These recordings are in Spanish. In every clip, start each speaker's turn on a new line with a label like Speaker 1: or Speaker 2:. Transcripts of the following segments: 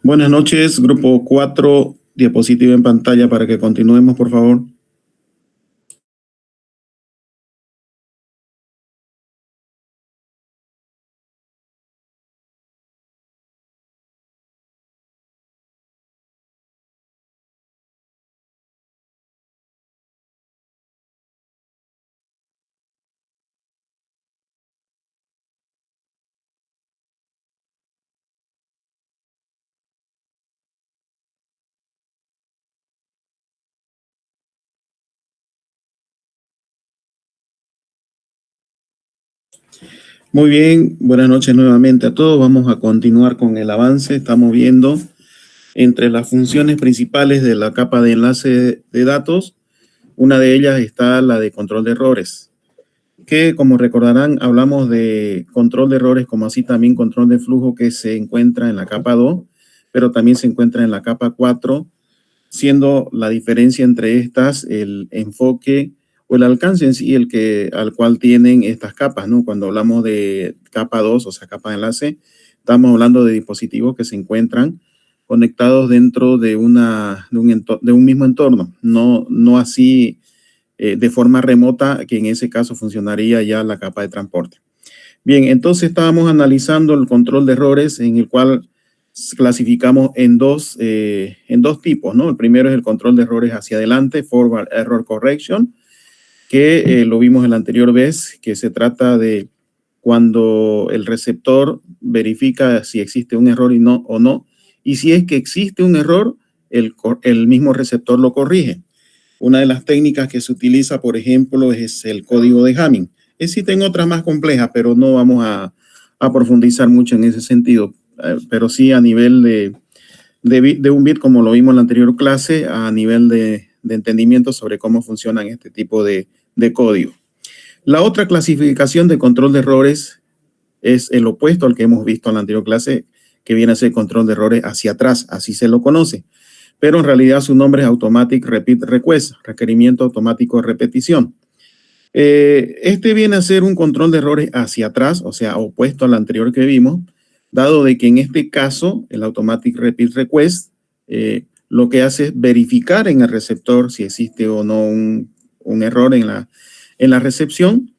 Speaker 1: Buenas noches, grupo 4, diapositiva en pantalla para que continuemos, por favor. Muy bien, buenas noches nuevamente a todos. Vamos a continuar con el avance. Estamos viendo entre las funciones principales de la capa de enlace de datos, una de ellas está la de control de errores, que como recordarán hablamos de control de errores como así también control de flujo que se encuentra en la capa 2, pero también se encuentra en la capa 4, siendo la diferencia entre estas el enfoque o el alcance en sí al cual tienen estas capas, ¿no? Cuando hablamos de capa 2, o sea, capa de enlace, estamos hablando de dispositivos que se encuentran conectados dentro de un mismo entorno, no así de forma remota, que en ese caso funcionaría ya la capa de transporte. Bien, entonces estábamos analizando el control de errores en el cual clasificamos en dos tipos, ¿no? El primero es el control de errores hacia adelante, Forward Error Correction, que lo vimos en la anterior vez, que se trata de cuando el receptor verifica si existe un error o no, y si es que existe un error, el mismo receptor lo corrige. Una de las técnicas que se utiliza, por ejemplo, es el código de Hamming. Existen otras más complejas, pero no vamos a profundizar mucho en ese sentido, pero sí a nivel de un bit, como lo vimos en la anterior clase, a nivel de entendimiento sobre cómo funcionan este tipo de código. La otra clasificación de control de errores es el opuesto al que hemos visto en la anterior clase, que viene a ser control de errores hacia atrás, así se lo conoce. Pero en realidad su nombre es Automatic Repeat Request, requerimiento automático de repetición. Este viene a ser un control de errores hacia atrás, o sea, opuesto al anterior que vimos, dado de que en este caso, el Automatic Repeat Request, lo que hace es verificar en el receptor si existe o no un error en la recepción,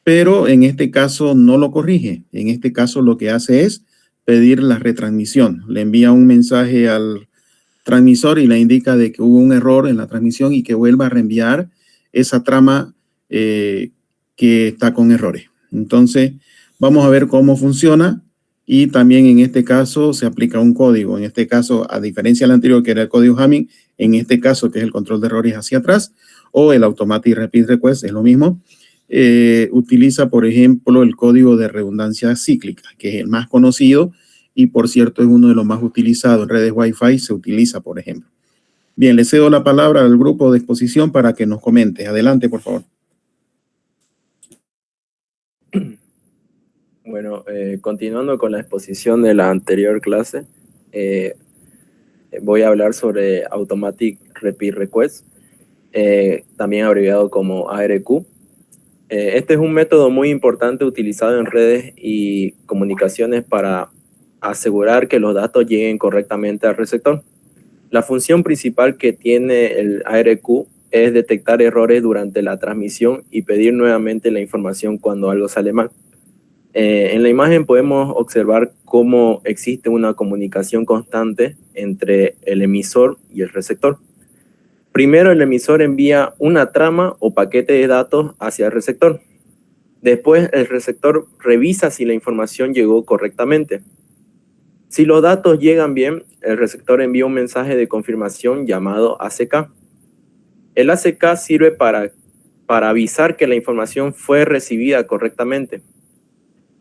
Speaker 1: pero en este caso no lo corrige. En este caso lo que hace es pedir la retransmisión. Le envía un mensaje al transmisor y le indica de que hubo un error en la transmisión y que vuelva a reenviar esa trama que está con errores. Entonces, vamos a ver cómo funciona y también en este caso se aplica un código. En este caso, a diferencia del anterior que era el código Hamming, en este caso que es el control de errores hacia atrás o el Automatic Repeat Request, es lo mismo. Utiliza, por ejemplo, el código de redundancia cíclica, que es el más conocido y, por cierto, es uno de los más utilizados en redes Wi-Fi, se utiliza, por ejemplo. Bien, le cedo la palabra al grupo de exposición para que nos comente. Adelante, por favor.
Speaker 2: Bueno, continuando con la exposición de la anterior clase, voy a hablar sobre Automatic Repeat Request, también abreviado como ARQ. Este es un método muy importante utilizado en redes y comunicaciones para asegurar que los datos lleguen correctamente al receptor. La función principal que tiene el ARQ es detectar errores durante la transmisión y pedir nuevamente la información cuando algo sale mal. En la imagen podemos observar cómo existe una comunicación constante entre el emisor y el receptor. Primero, el emisor envía una trama o paquete de datos hacia el receptor. Después, el receptor revisa si la información llegó correctamente. Si los datos llegan bien, el receptor envía un mensaje de confirmación llamado ACK. El ACK sirve para avisar que la información fue recibida correctamente.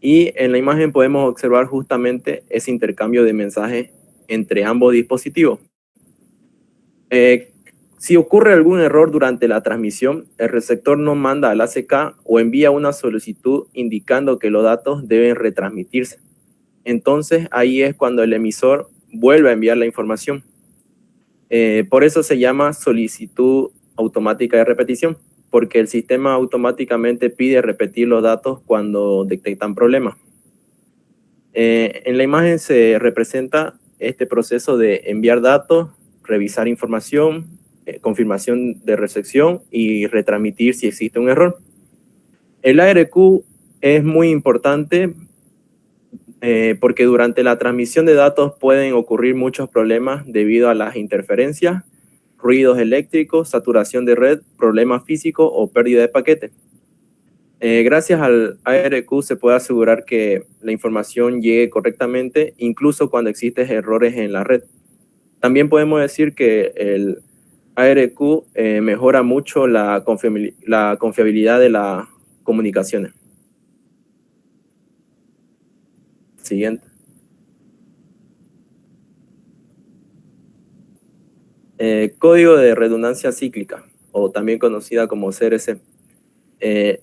Speaker 2: Y en la imagen podemos observar justamente ese intercambio de mensajes entre ambos dispositivos. Si ocurre algún error durante la transmisión, el receptor no manda al ACK o envía una solicitud indicando que los datos deben retransmitirse. Entonces ahí es cuando el emisor vuelve a enviar la información. Por eso se llama solicitud automática de repetición, porque el sistema automáticamente pide repetir los datos cuando detectan problemas. En la imagen se representa este proceso de enviar datos, revisar información, confirmación de recepción y retransmitir si existe un error. El ARQ es muy importante porque durante la transmisión de datos pueden ocurrir muchos problemas debido a las interferencias, ruidos eléctricos, saturación de red, problemas físicos o pérdida de paquete. Gracias al ARQ se puede asegurar que la información llegue correctamente, incluso cuando existen errores en la red. También podemos decir que el ARQ mejora mucho la confiabilidad de las comunicaciones. Siguiente. Código de redundancia cíclica, o también conocida como CRC.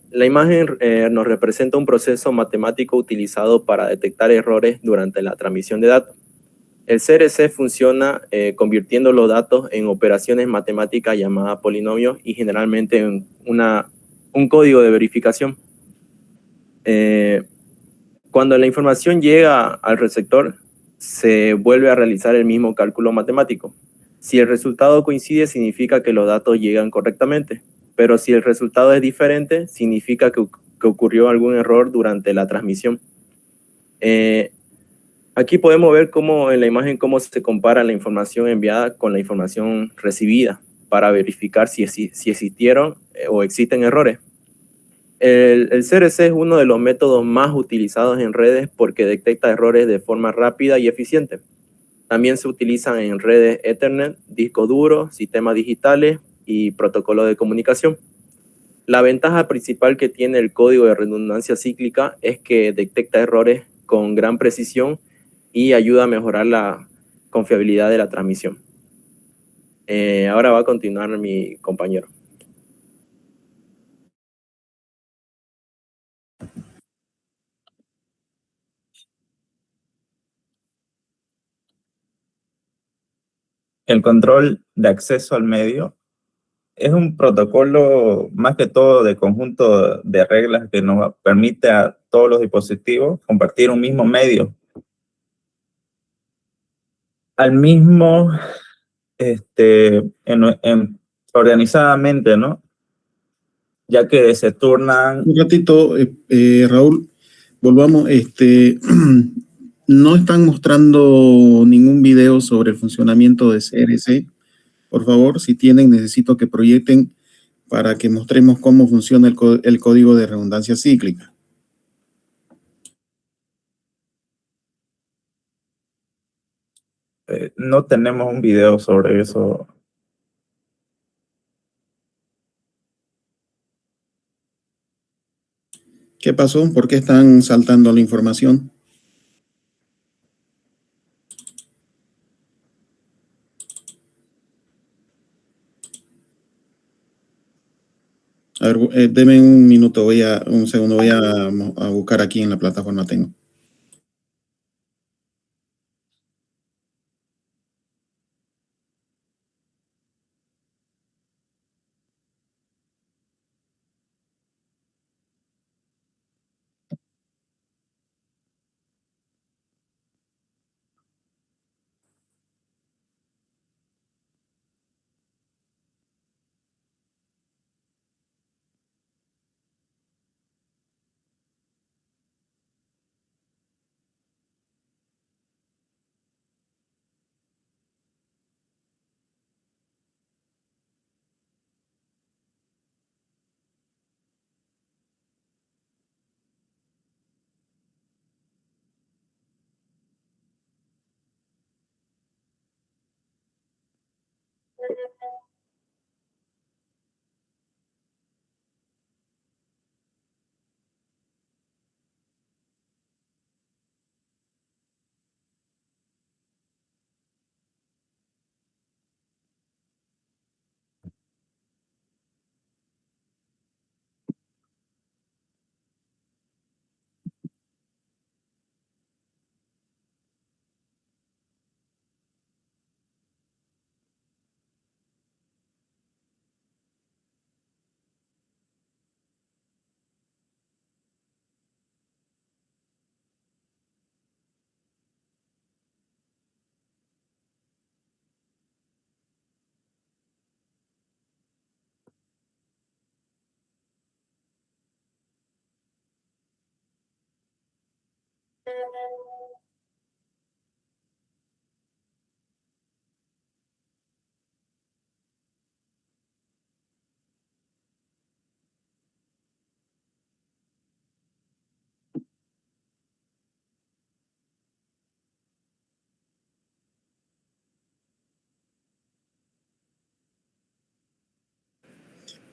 Speaker 2: La imagen nos representa un proceso matemático utilizado para detectar errores durante la transmisión de datos. El CRC funciona convirtiendo los datos en operaciones matemáticas llamadas polinomios y generalmente en un código de verificación. Cuando la información llega al receptor, se vuelve a realizar el mismo cálculo matemático. Si el resultado coincide, significa que los datos llegan correctamente, pero si el resultado es diferente, significa que ocurrió algún error durante la transmisión. Aquí podemos ver cómo en la imagen cómo se compara la información enviada con la información recibida para verificar si existieron o existen errores. El CRC es uno de los métodos más utilizados en redes porque detecta errores de forma rápida y eficiente. También se utilizan en redes Ethernet, discos duros, sistemas digitales y protocolos de comunicación. La ventaja principal que tiene el código de redundancia cíclica es que detecta errores con gran precisión y ayuda a mejorar la confiabilidad de la transmisión. Ahora va a continuar mi compañero.
Speaker 3: El control de acceso al medio es un protocolo más que todo de conjunto de reglas que nos permite a todos los dispositivos compartir un mismo medio. Al mismo, organizadamente, ¿no? Ya que se turnan.
Speaker 1: Un ratito, Raúl, volvamos. No están mostrando ningún video sobre el funcionamiento de CRC. Por favor, si tienen, necesito que proyecten para que mostremos cómo funciona el código de redundancia cíclica.
Speaker 3: No tenemos un video sobre eso.
Speaker 1: ¿Qué pasó? ¿Por qué están saltando la información? A ver, denme un minuto, un segundo, voy a buscar aquí en la plataforma tengo.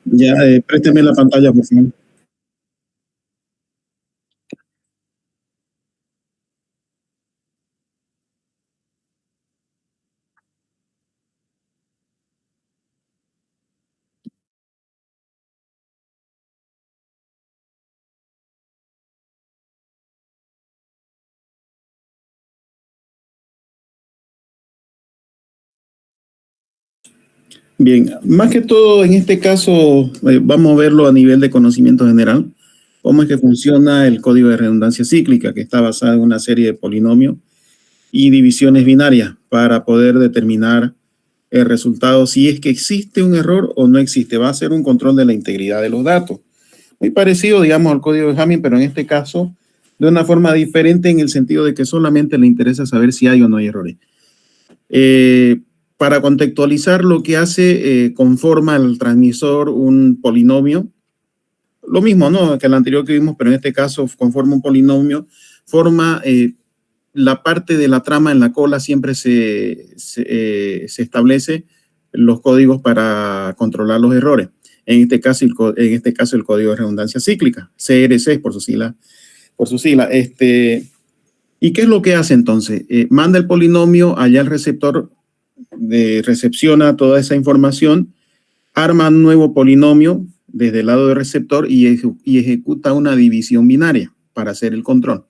Speaker 1: Ya, présteme la pantalla, por favor. Bien, más que todo en este caso vamos a verlo a nivel de conocimiento general, cómo es que funciona el código de redundancia cíclica, que está basado en una serie de polinomios y divisiones binarias para poder determinar el resultado si es que existe un error o no existe. Va a ser un control de la integridad de los datos. Muy parecido, digamos, al código de Hamming, pero en este caso de una forma diferente en el sentido de que solamente le interesa saber si hay o no hay errores. Para contextualizar lo que hace, conforma el transmisor un polinomio. Lo mismo, ¿no?, que el anterior que vimos, pero en este caso conforma un polinomio, forma la parte de la trama en la cola, siempre se establece los códigos para controlar los errores. En este caso el código de redundancia cíclica, CRC por su sigla. ¿Y qué es lo que hace entonces? Manda el polinomio, allá el receptor recepciona toda esa información, arma un nuevo polinomio desde el lado del receptor y ejecuta una división binaria para hacer el control.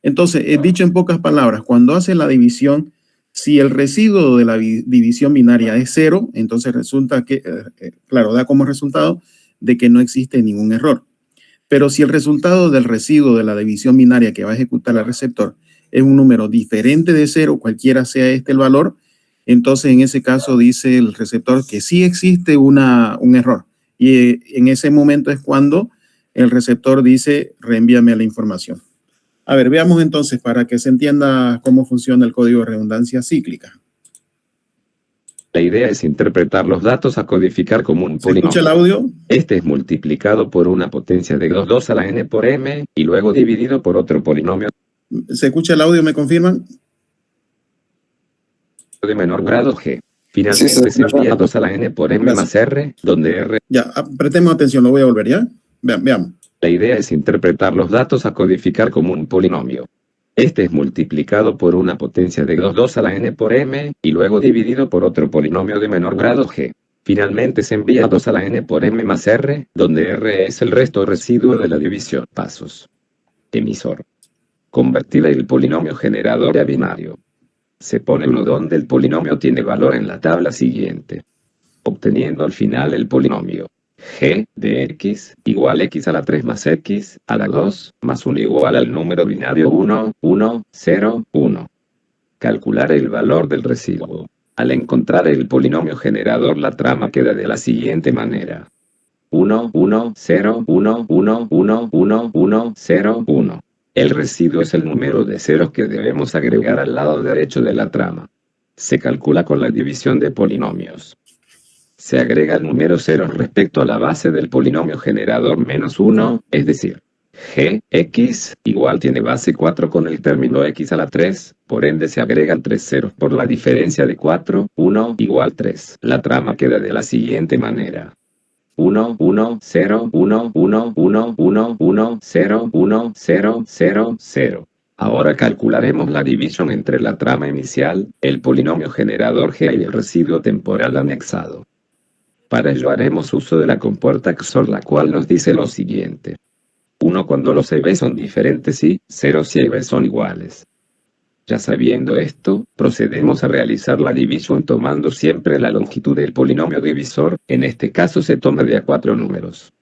Speaker 1: Entonces, dicho en pocas palabras, cuando hace la división, si el residuo de la división binaria es 0, entonces resulta que, claro, da como resultado de que no existe ningún error. Pero si el resultado del residuo de la división binaria que va a ejecutar el receptor es un número diferente de 0, cualquiera sea el valor, entonces en ese caso dice el receptor que sí existe un error. Y en ese momento es cuando el receptor dice, reenvíame la información. A ver, veamos entonces para que se entienda cómo funciona el código de redundancia cíclica.
Speaker 4: La idea es interpretar los datos a codificar como un polinomio.
Speaker 1: ¿Se escucha el audio?
Speaker 4: Este es multiplicado por una potencia de 2 a la n por m y luego dividido por otro polinomio
Speaker 1: ¿Se escucha el audio? ¿Me confirman?
Speaker 4: de menor grado g. Finalmente se envía 2 a la n por m más r, donde r...
Speaker 1: Ya, prestemos atención, lo voy a volver, ¿ya? Veamos.
Speaker 4: La idea es interpretar los datos a codificar como un polinomio. Este es multiplicado por una potencia de 2 a la n por m y luego dividido por otro polinomio de menor grado g. Finalmente se envía 2 a la n por m más r, donde r es el resto residuo de la división. Pasos. Emisor. Convertir el polinomio generador a binario. Se pone uno donde el polinomio tiene valor en la tabla siguiente, obteniendo al final el polinomio g de x igual x a la 3 más x a la 2 más 1 igual al número binario 1, 1, 0, 1. Calcular el valor del residuo. Al encontrar el polinomio generador, la trama queda de la siguiente manera: 1, 1, 0, 1, 1, 1, 1, 1, 0, 1. El residuo es el número de ceros que debemos agregar al lado derecho de la trama. Se calcula con la división de polinomios. Se agrega el número 0 respecto a la base del polinomio generador menos 1, es decir, gx igual tiene base 4 con el término x a la 3, por ende se agregan 3 ceros por la diferencia de 4, 1 igual 3. La trama queda de la siguiente manera: 1, 1, 0, 1, 1, 1, 1, 1, 0, 1, 0, 0, 0. Ahora calcularemos la división entre la trama inicial, el polinomio generador g y el residuo temporal anexado. Para ello haremos uso de la compuerta XOR, la cual nos dice lo siguiente: 1 cuando los EB son diferentes y 0 si EB son iguales. Ya sabiendo esto, procedemos a realizar la división tomando siempre la longitud del polinomio divisor, en este caso se toma de a 4 números.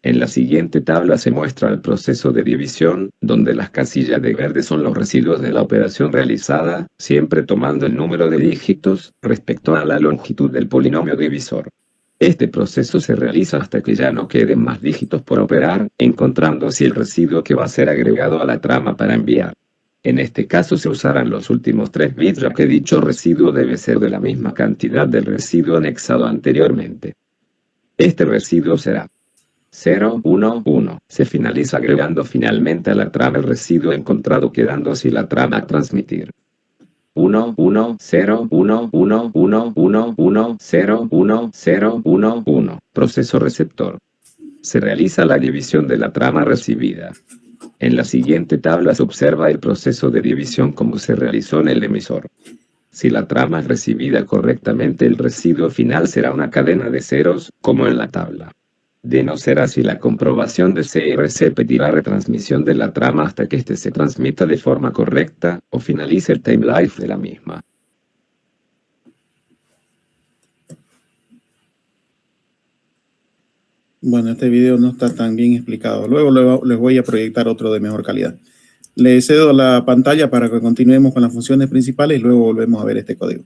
Speaker 4: En la siguiente tabla se muestra el proceso de división, donde las casillas de verde son los residuos de la operación realizada, siempre tomando el número de dígitos respecto a la longitud del polinomio divisor. Este proceso se realiza hasta que ya no queden más dígitos por operar, encontrando así el residuo que va a ser agregado a la trama para enviar. En este caso se usarán los últimos 3 bits, ya que dicho residuo debe ser de la misma cantidad del residuo anexado anteriormente. Este residuo será 0, 1, 1. Se finaliza agregando finalmente a la trama el residuo encontrado, quedando así la trama a transmitir. 1, 1, 0, 1, 1, 1, 1, 1, 0, 1, 0, 1, 1. Proceso receptor. Se realiza la división de la trama recibida. En la siguiente tabla se observa el proceso de división como se realizó en el emisor. Si la trama es recibida correctamente, el residuo final será una cadena de ceros, como en la tabla. De no ser así, la comprobación de CRC pedirá retransmisión de la trama hasta que éste se transmita de forma correcta, o finalice el time life de la misma.
Speaker 1: Bueno, este video no está tan bien explicado. Luego les voy a proyectar otro de mejor calidad. Le cedo la pantalla para que continuemos con las funciones principales y luego volvemos a ver este código.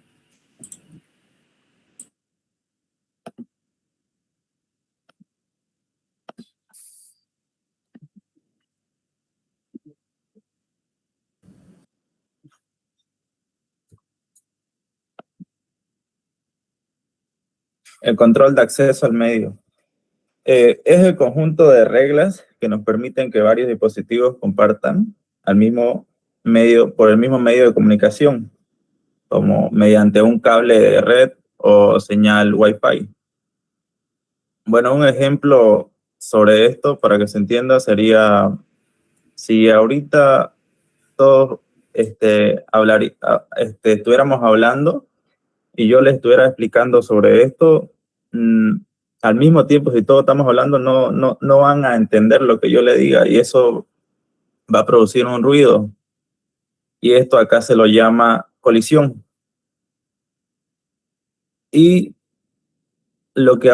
Speaker 3: El control de acceso al medio. Es el conjunto de reglas que nos permiten que varios dispositivos compartan al mismo medio, por el mismo medio de comunicación, como mediante un cable de red o señal Wi-Fi. Bueno, un ejemplo sobre esto, para que se entienda, sería si ahorita todos estuviéramos hablando y yo les estuviera explicando sobre esto, al mismo tiempo, si todos estamos hablando, no van a entender lo que yo le diga, y eso va a producir un ruido. Y esto acá se lo llama colisión. Y lo que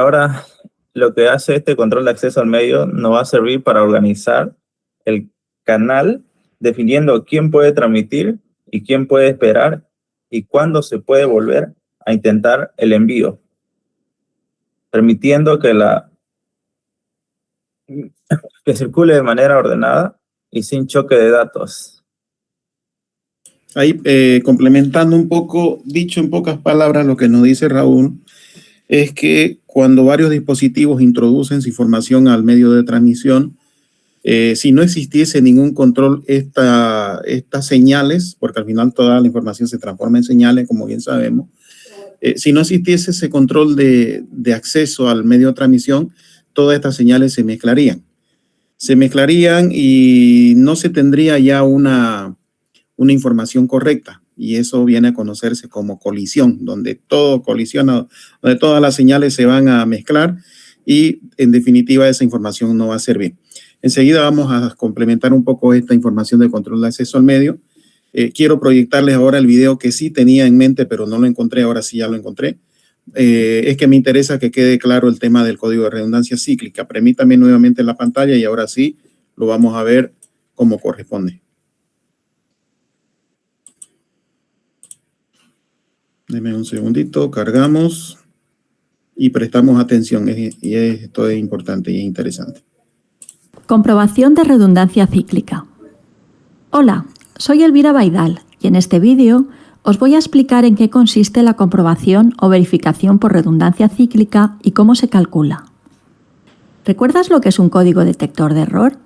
Speaker 3: hace este control de acceso al medio nos va a servir para organizar el canal, definiendo quién puede transmitir y quién puede esperar y cuándo se puede volver a intentar el envío, permitiendo que circule de manera ordenada y sin choque de datos.
Speaker 1: Ahí, complementando un poco, dicho en pocas palabras, lo que nos dice Raúl, es que cuando varios dispositivos introducen su información al medio de transmisión, si no existiese ningún control, estas señales, porque al final toda la información se transforma en señales, como bien sabemos, si no existiese ese control de acceso al medio de transmisión, todas estas señales se mezclarían. Se mezclarían y no se tendría ya una información correcta. Y eso viene a conocerse como colisión, donde todo colisiona, donde todas las señales se van a mezclar y en definitiva esa información no va a servir. Enseguida vamos a complementar un poco esta información del control de acceso al medio. Quiero proyectarles ahora el video que sí tenía en mente, pero no lo encontré, ahora sí ya lo encontré. Es que me interesa que quede claro el tema del código de redundancia cíclica. Permítame nuevamente la pantalla y ahora sí lo vamos a ver como corresponde. Deme un segundito, cargamos y prestamos atención. Esto es importante y es interesante.
Speaker 5: Comprobación de redundancia cíclica. Hola, soy Elvira Baidal y en este vídeo os voy a explicar en qué consiste la comprobación o verificación por redundancia cíclica y cómo se calcula. ¿Recuerdas lo que es un código detector de error?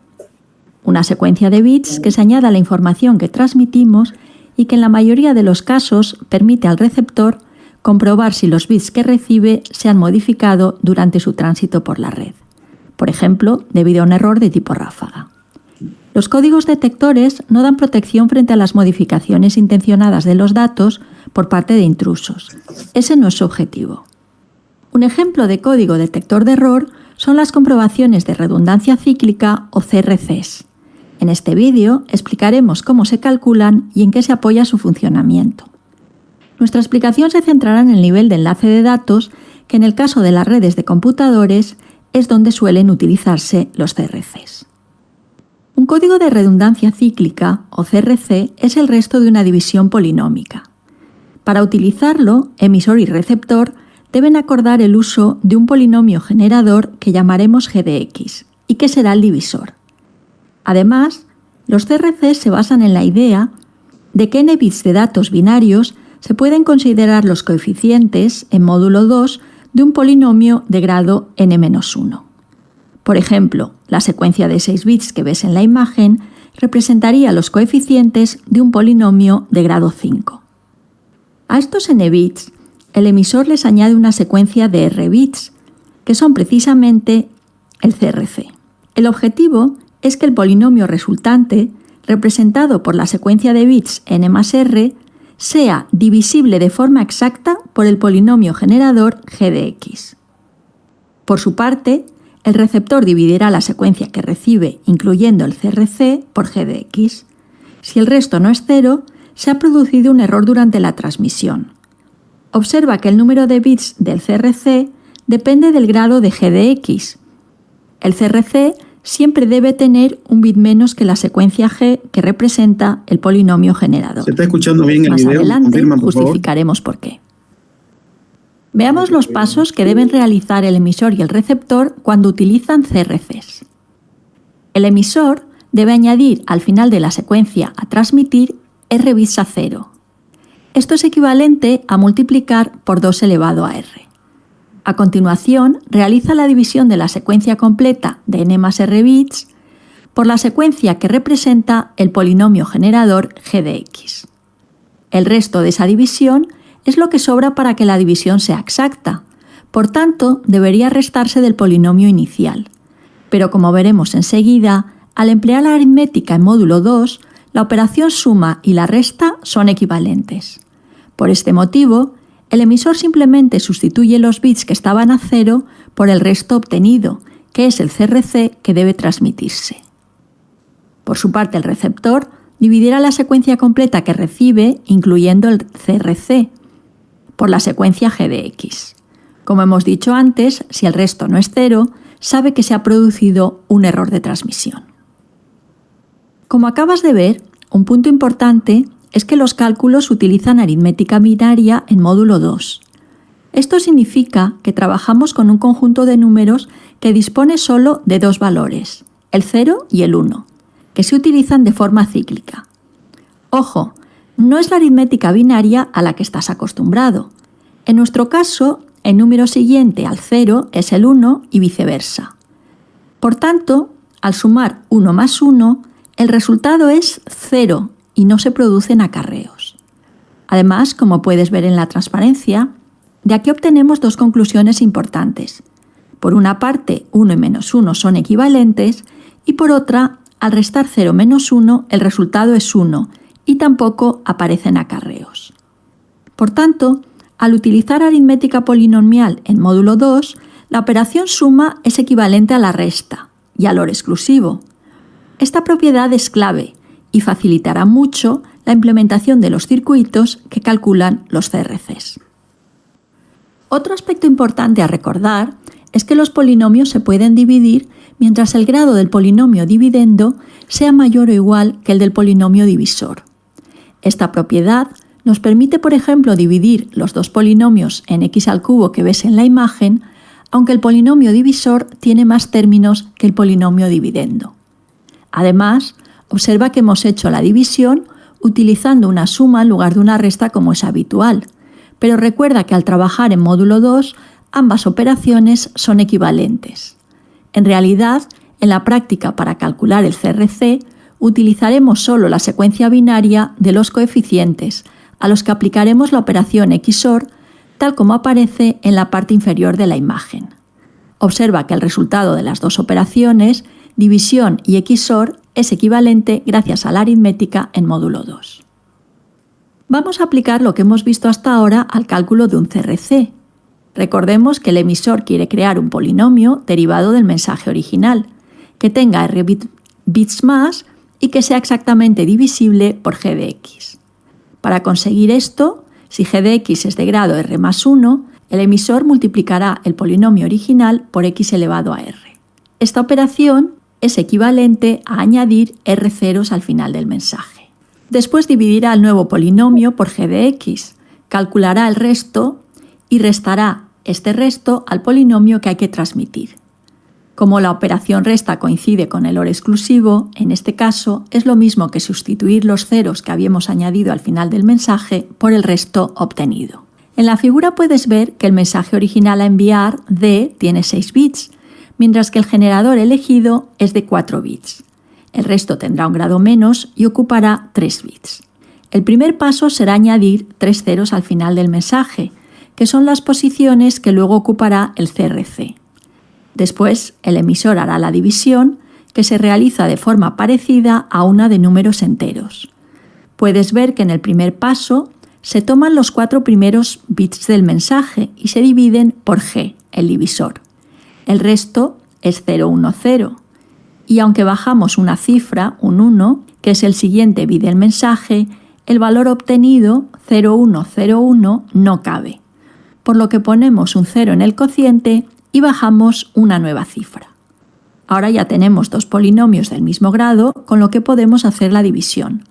Speaker 5: Una secuencia de bits que se añade a la información que transmitimos y que en la mayoría de los casos permite al receptor comprobar si los bits que recibe se han modificado durante su tránsito por la red. Por ejemplo, debido a un error de tipo ráfaga. Los códigos detectores no dan protección frente a las modificaciones intencionadas de los datos por parte de intrusos. Ese no es su objetivo. Un ejemplo de código detector de error son las comprobaciones de redundancia cíclica o CRCs. En este vídeo explicaremos cómo se calculan y en qué se apoya su funcionamiento. Nuestra explicación se centrará en el nivel de enlace de datos, que en el caso de las redes de computadores es donde suelen utilizarse los CRCs. Un código de redundancia cíclica, o CRC, es el resto de una división polinómica. Para utilizarlo, emisor y receptor deben acordar el uso de un polinomio generador que llamaremos g de x y que será el divisor. Además, los CRCs se basan en la idea de que n bits de datos binarios se pueden considerar los coeficientes en módulo 2 de un polinomio de grado n-1. Por ejemplo, la secuencia de 6 bits que ves en la imagen representaría los coeficientes de un polinomio de grado 5. A estos n bits, el emisor les añade una secuencia de r bits, que son precisamente el CRC. El objetivo es que el polinomio resultante, representado por la secuencia de bits n más r, sea divisible de forma exacta por el polinomio generador g de x. Por su parte, el receptor dividirá la secuencia que recibe, incluyendo el CRC, por g de x. Si el resto no es cero, se ha producido un error durante la transmisión. Observa que el número de bits del CRC depende del grado de g de x. El CRC siempre debe tener un bit menos que la secuencia g que representa el polinomio generador.
Speaker 1: ¿Se está escuchando bien el
Speaker 5: Más
Speaker 1: video?
Speaker 5: adelante
Speaker 1: Confirma, por favor.
Speaker 5: justificaremos por qué. Veamos los pasos que deben realizar el emisor y el receptor cuando utilizan CRCs. El emisor debe añadir al final de la secuencia a transmitir r bits a 0. Esto es equivalente a multiplicar por 2 elevado a r. A continuación, realiza la división de la secuencia completa de n más r bits por la secuencia que representa el polinomio generador g de x. El resto de esa división es lo que sobra para que la división sea exacta, por tanto, debería restarse del polinomio inicial. Pero como veremos enseguida, al emplear la aritmética en módulo 2, la operación suma y la resta son equivalentes. Por este motivo, el emisor simplemente sustituye los bits que estaban a 0 por el resto obtenido, que es el CRC que debe transmitirse. Por su parte, el receptor dividirá la secuencia completa que recibe, incluyendo el CRC, por la secuencia g de x. Como hemos dicho antes, si el resto no es 0, sabe que se ha producido un error de transmisión. Como acabas de ver, un punto importante es que los cálculos utilizan aritmética binaria en módulo 2. Esto significa que trabajamos con un conjunto de números que dispone solo de dos valores, el 0 y el 1, que se utilizan de forma cíclica. Ojo, no es la aritmética binaria a la que estás acostumbrado. En nuestro caso, el número siguiente al 0 es el 1 y viceversa. Por tanto, al sumar 1 más 1, el resultado es 0 y no se producen acarreos. Además, como puedes ver en la transparencia, de aquí obtenemos dos conclusiones importantes. Por una parte, 1 y menos 1 son equivalentes y por otra, al restar 0 menos 1, el resultado es 1 y tampoco aparecen acarreos. Por tanto, al utilizar aritmética polinomial en módulo 2, la operación suma es equivalente a la resta y al OR exclusivo. Esta propiedad es clave y facilitará mucho la implementación de los circuitos que calculan los CRCs. Otro aspecto importante a recordar es que los polinomios se pueden dividir mientras el grado del polinomio dividendo sea mayor o igual que el del polinomio divisor. Esta propiedad nos permite, por ejemplo, dividir los dos polinomios en x al cubo que ves en la imagen, aunque el polinomio divisor tiene más términos que el polinomio dividendo. Además, observa que hemos hecho la división utilizando una suma en lugar de una resta como es habitual, pero recuerda que al trabajar en módulo 2, ambas operaciones son equivalentes. En realidad, en la práctica para calcular el CRC, utilizaremos solo la secuencia binaria de los coeficientes, a los que aplicaremos la operación XOR, tal como aparece en la parte inferior de la imagen. Observa que el resultado de las dos operaciones, división y XOR, es equivalente gracias a la aritmética en módulo 2. Vamos a aplicar lo que hemos visto hasta ahora al cálculo de un CRC. Recordemos que el emisor quiere crear un polinomio derivado del mensaje original, que tenga r bits más y que sea exactamente divisible por g de x. Para conseguir esto, si g de x es de grado r más 1, el emisor multiplicará el polinomio original por x elevado a r. Esta operación es equivalente a añadir r ceros al final del mensaje. Después dividirá el nuevo polinomio por g de x, calculará el resto y restará este resto al polinomio que hay que transmitir. Como la operación resta coincide con el OR exclusivo, en este caso es lo mismo que sustituir los ceros que habíamos añadido al final del mensaje por el resto obtenido. En la figura puedes ver que el mensaje original a enviar, D, tiene 6 bits, mientras que el generador elegido es de 4 bits. El resto tendrá un grado menos y ocupará 3 bits. El primer paso será añadir 3 ceros al final del mensaje, que son las posiciones que luego ocupará el CRC. Después, el emisor hará la división, que se realiza de forma parecida a una de números enteros. Puedes ver que en el primer paso se toman los 4 primeros bits del mensaje y se dividen por G, el divisor. El resto es 010, y aunque bajamos una cifra, un 1, que es el siguiente bit del mensaje, el valor obtenido, 0101, no cabe, por lo que ponemos un 0 en el cociente y bajamos una nueva cifra. Ahora ya tenemos 2 polinomios del mismo grado, con lo que podemos hacer la división.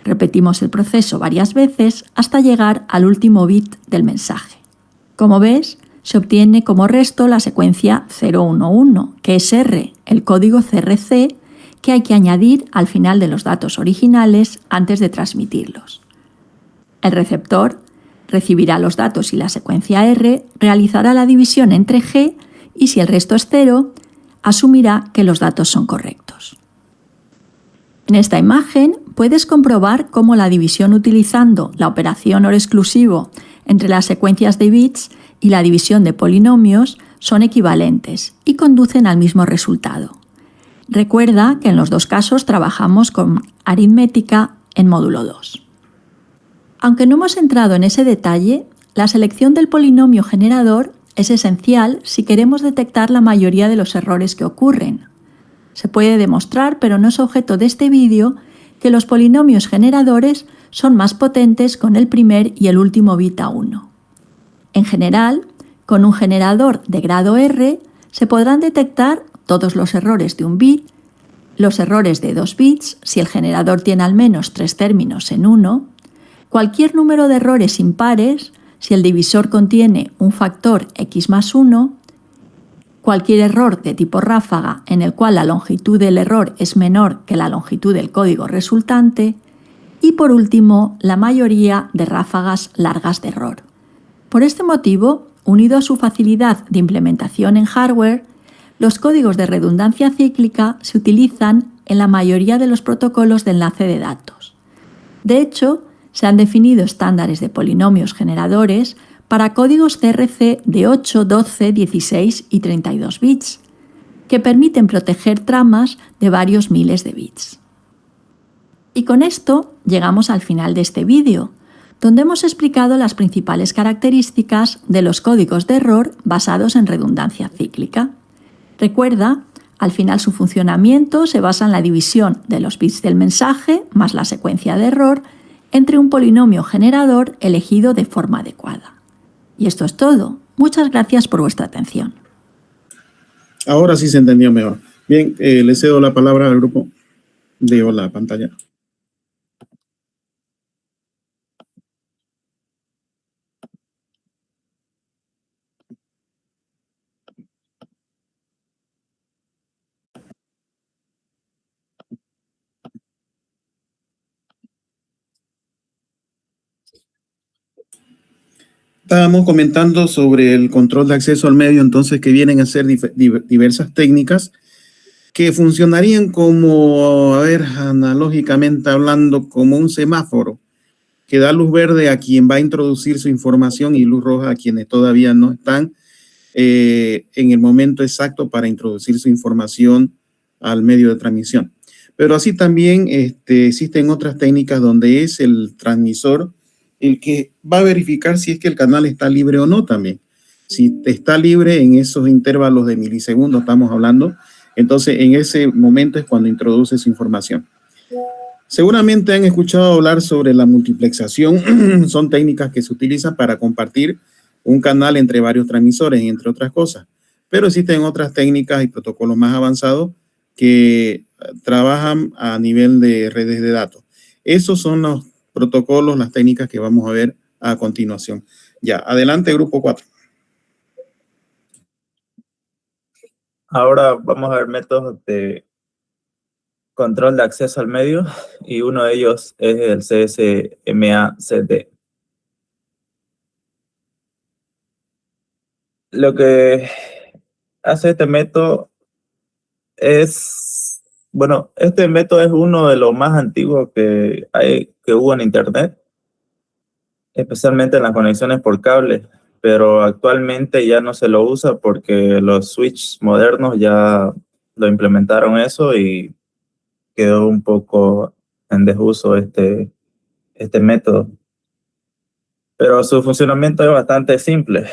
Speaker 5: Repetimos el proceso varias veces hasta llegar al último bit del mensaje. Como ves, se obtiene como resto la secuencia 011, que es R, el código CRC, que hay que añadir al final de los datos originales antes de transmitirlos. El receptor recibirá los datos y la secuencia R, realizará la división entre G y si el resto es 0, asumirá que los datos son correctos. En esta imagen puedes comprobar cómo la división utilizando la operación OR exclusivo entre las secuencias de bits y la división de polinomios son equivalentes y conducen al mismo resultado. Recuerda que en los dos casos trabajamos con aritmética en módulo 2. Aunque no hemos entrado en ese detalle, la selección del polinomio generador es esencial si queremos detectar la mayoría de los errores que ocurren. Se puede demostrar, pero no es objeto de este vídeo, que los polinomios generadores son más potentes con el primer y el último bit a 1. En general, con un generador de grado R se podrán detectar todos los errores de un bit, los errores de 2 bits si el generador tiene al menos 3 términos en 1, cualquier número de errores impares si el divisor contiene un factor x más 1, cualquier error de tipo ráfaga en el cual la longitud del error es menor que la longitud del código resultante y por último la mayoría de ráfagas largas de error. Por este motivo, unido a su facilidad de implementación en hardware, los códigos de redundancia cíclica se utilizan en la mayoría de los protocolos de enlace de datos. De hecho, se han definido estándares de polinomios generadores para códigos CRC de 8, 12, 16 y 32 bits, que permiten proteger tramas de varios miles de bits. Y con esto llegamos al final de este vídeo, donde hemos explicado las principales características de los códigos de error basados en redundancia cíclica. Recuerda, al final su funcionamiento se basa en la división de los bits del mensaje más la secuencia de error entre un polinomio generador elegido de forma adecuada. Y esto es todo. Muchas gracias por vuestra atención.
Speaker 1: Ahora sí se entendió mejor. Bien, le cedo la palabra al grupo. Leo la pantalla. Estábamos comentando sobre el control de acceso al medio, entonces que vienen a ser diversas técnicas que funcionarían como, analógicamente hablando, como un semáforo que da luz verde a quien va a introducir su información y luz roja a quienes todavía no están en el momento exacto para introducir su información al medio de transmisión. Pero así también existen otras técnicas donde es el transmisor el que va a verificar si es que el canal está libre o no también. Si está libre en esos intervalos de milisegundos estamos hablando, entonces en ese momento es cuando introduce su información. Seguramente han escuchado hablar sobre la multiplexación. Son técnicas que se utilizan para compartir un canal entre varios transmisores, entre otras cosas. Pero existen otras técnicas y protocolos más avanzados que trabajan a nivel de redes de datos. Esos son los protocolos, las técnicas que vamos a ver a continuación. Ya, adelante, grupo 4.
Speaker 3: Ahora vamos a ver métodos de control de acceso al medio y uno de ellos es el CSMA-CD. Lo que hace este método es, bueno, este método es uno de los más antiguos que hubo en Internet, especialmente en las conexiones por cable, pero actualmente ya no se lo usa porque los switches modernos ya lo implementaron eso y quedó un poco en desuso este método. Pero su funcionamiento es bastante simple.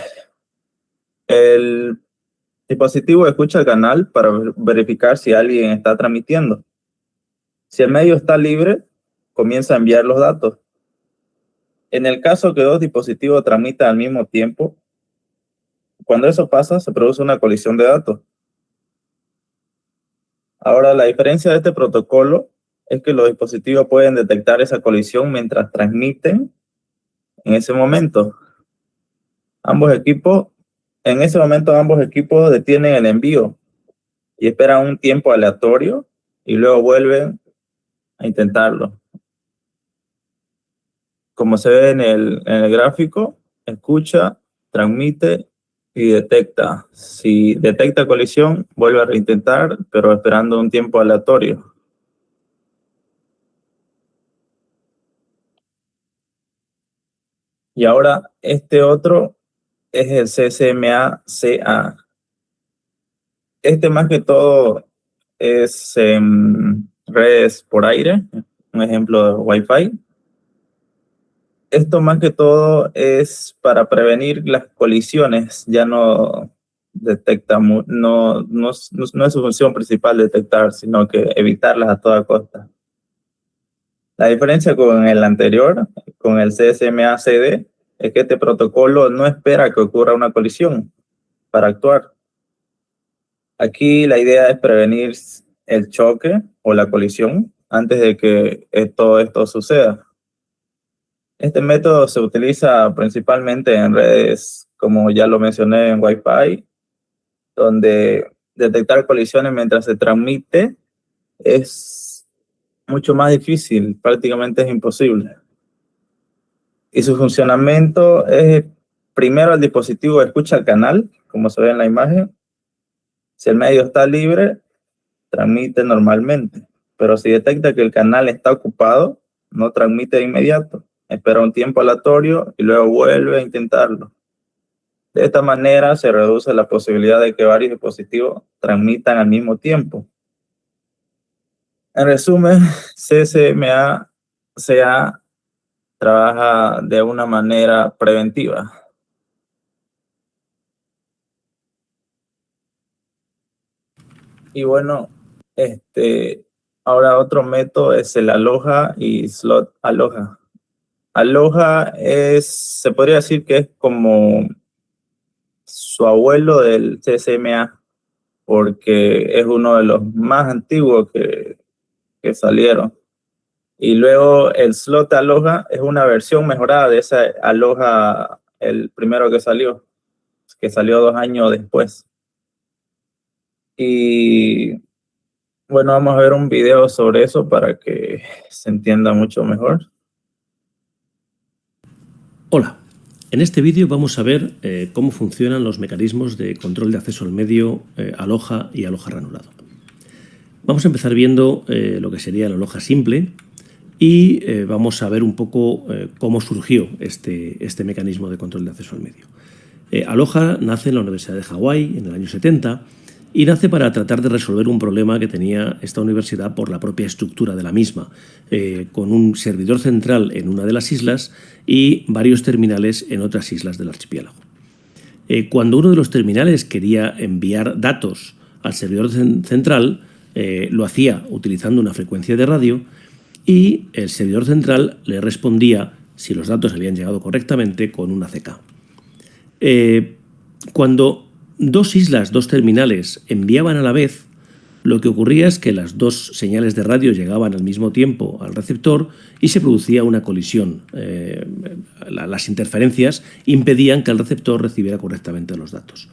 Speaker 3: El dispositivo escucha el canal para verificar si alguien está transmitiendo. Si el medio está libre, comienza a enviar los datos. En el caso que dos dispositivos transmitan al mismo tiempo, cuando eso pasa, se produce una colisión de datos. Ahora, la diferencia de este protocolo es que los dispositivos pueden detectar esa colisión mientras transmiten en ese momento. En ese momento ambos equipos detienen el envío y esperan un tiempo aleatorio y luego vuelven a intentarlo. Como se ve en el gráfico, escucha, transmite y detecta. Si detecta colisión, vuelve a reintentar, pero esperando un tiempo aleatorio. Y ahora este otro es el CSMA-CA. Este más que todo es redes por aire, un ejemplo de Wi-Fi. Esto más que todo es para prevenir las colisiones, ya no detecta, no es su función principal detectar, sino que evitarlas a toda costa. La diferencia con el anterior, con el CSMA-CD, es que este protocolo no espera que ocurra una colisión para actuar. Aquí la idea es prevenir el choque o la colisión antes de que todo esto suceda. Este método se utiliza principalmente en redes, como ya lo mencioné, en Wi-Fi, donde detectar colisiones mientras se transmite es mucho más difícil, prácticamente es imposible. Y su funcionamiento es, primero el dispositivo escucha el canal, como se ve en la imagen. Si el medio está libre, transmite normalmente, pero si detecta que el canal está ocupado, no transmite de inmediato. Espera un tiempo aleatorio y luego vuelve a intentarlo. De esta manera se reduce la posibilidad de que varios dispositivos transmitan al mismo tiempo. En resumen, CSMA-CA trabaja de una manera preventiva. Y bueno, ahora otro método es el Aloha y Slot Aloha. Aloha se podría decir que es como su abuelo del CSMA, porque es uno de los más antiguos que salieron. Y luego el Slot Aloha es una versión mejorada de ese Aloha, el primero que salió 2 años después. Y bueno, vamos a ver un video sobre eso para que se entienda mucho mejor.
Speaker 6: Hola, en este vídeo vamos a ver cómo funcionan los mecanismos de control de acceso al medio Aloha y Aloha ranurado. Vamos a empezar viendo lo que sería el Aloha simple y vamos a ver un poco cómo surgió este mecanismo de control de acceso al medio. Aloha nace en la Universidad de Hawái en el año 70 y nace para tratar de resolver un problema que tenía esta universidad por la propia estructura de la misma, con un servidor central en una de las islas y varios terminales en otras islas del archipiélago. Cuando uno de los terminales quería enviar datos al servidor central, lo hacía utilizando una frecuencia de radio y el servidor central le respondía, si los datos habían llegado correctamente, con una CK. Cuando dos terminales enviaban a la vez, lo que ocurría es que las dos señales de radio llegaban al mismo tiempo al receptor y se producía una colisión. Las interferencias impedían que el receptor recibiera correctamente los datos.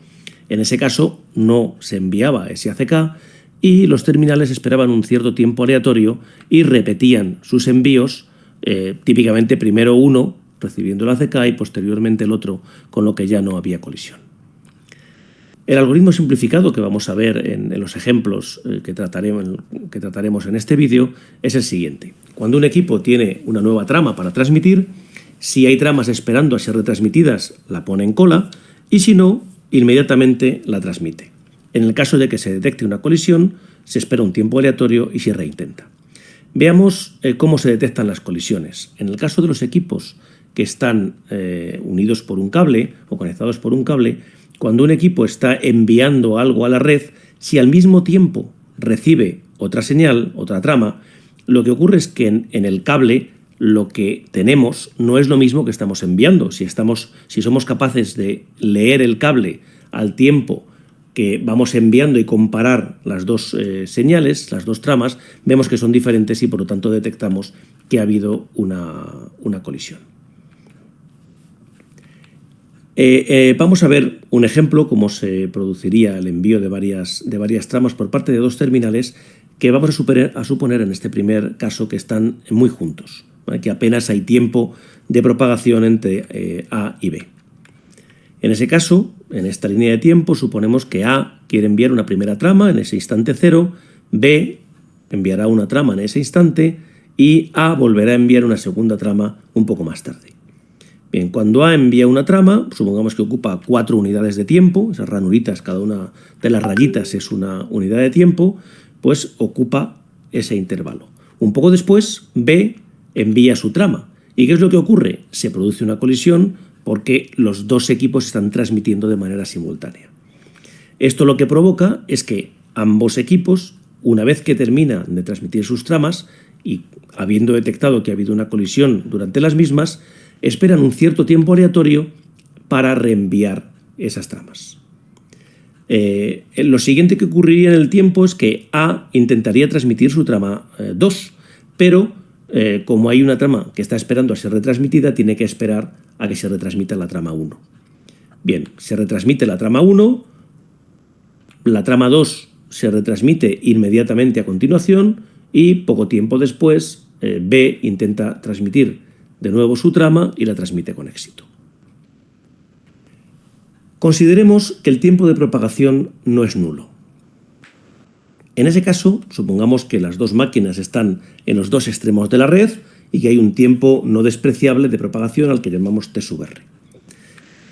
Speaker 6: En ese caso no se enviaba ese ACK y los terminales esperaban un cierto tiempo aleatorio y repetían sus envíos, típicamente primero uno recibiendo el ACK y posteriormente el otro, con lo que ya no había colisión. El algoritmo simplificado que vamos a ver en los ejemplos que trataremos en este vídeo es el siguiente. Cuando un equipo tiene una nueva trama para transmitir, si hay tramas esperando a ser retransmitidas, la pone en cola y si no, inmediatamente la transmite. En el caso de que se detecte una colisión, se espera un tiempo aleatorio y se reintenta. Veamos cómo se detectan las colisiones. En el caso de los equipos que están unidos por un cable o conectados por un cable, cuando un equipo está enviando algo a la red, si al mismo tiempo recibe otra señal, otra trama, lo que ocurre es que en el cable lo que tenemos no es lo mismo que estamos enviando. Si somos capaces de leer el cable al tiempo que vamos enviando y comparar las dos señales, las dos tramas, vemos que son diferentes y por lo tanto detectamos que ha habido una colisión. Vamos a ver un ejemplo cómo se produciría el envío de varias tramas por parte de dos terminales que vamos a suponer en este primer caso que están muy juntos, ¿vale? Que apenas hay tiempo de propagación entre A y B. En ese caso, en esta línea de tiempo, suponemos que A quiere enviar una primera trama en ese instante 0, B enviará una trama en ese instante y A volverá a enviar una segunda trama un poco más tarde. Bien, cuando A envía una trama, supongamos que ocupa 4 unidades de tiempo, esas ranuritas, cada una de las rayitas es una unidad de tiempo, pues ocupa ese intervalo. Un poco después, B envía su trama. ¿Y qué es lo que ocurre? Se produce una colisión porque los dos equipos están transmitiendo de manera simultánea. Esto lo que provoca es que ambos equipos, una vez que terminan de transmitir sus tramas y habiendo detectado que ha habido una colisión durante las mismas, esperan un cierto tiempo aleatorio para reenviar esas tramas. Lo siguiente que ocurriría en el tiempo es que A intentaría transmitir su trama 2, pero como hay una trama que está esperando a ser retransmitida, tiene que esperar a que se retransmita la trama 1. Bien, se retransmite la trama 1, la trama 2 se retransmite inmediatamente a continuación y poco tiempo después B intenta transmitir de nuevo su trama y la transmite con éxito. Consideremos que el tiempo de propagación no es nulo. En ese caso, supongamos que las dos máquinas están en los dos extremos de la red y que hay un tiempo no despreciable de propagación al que llamamos T sub R.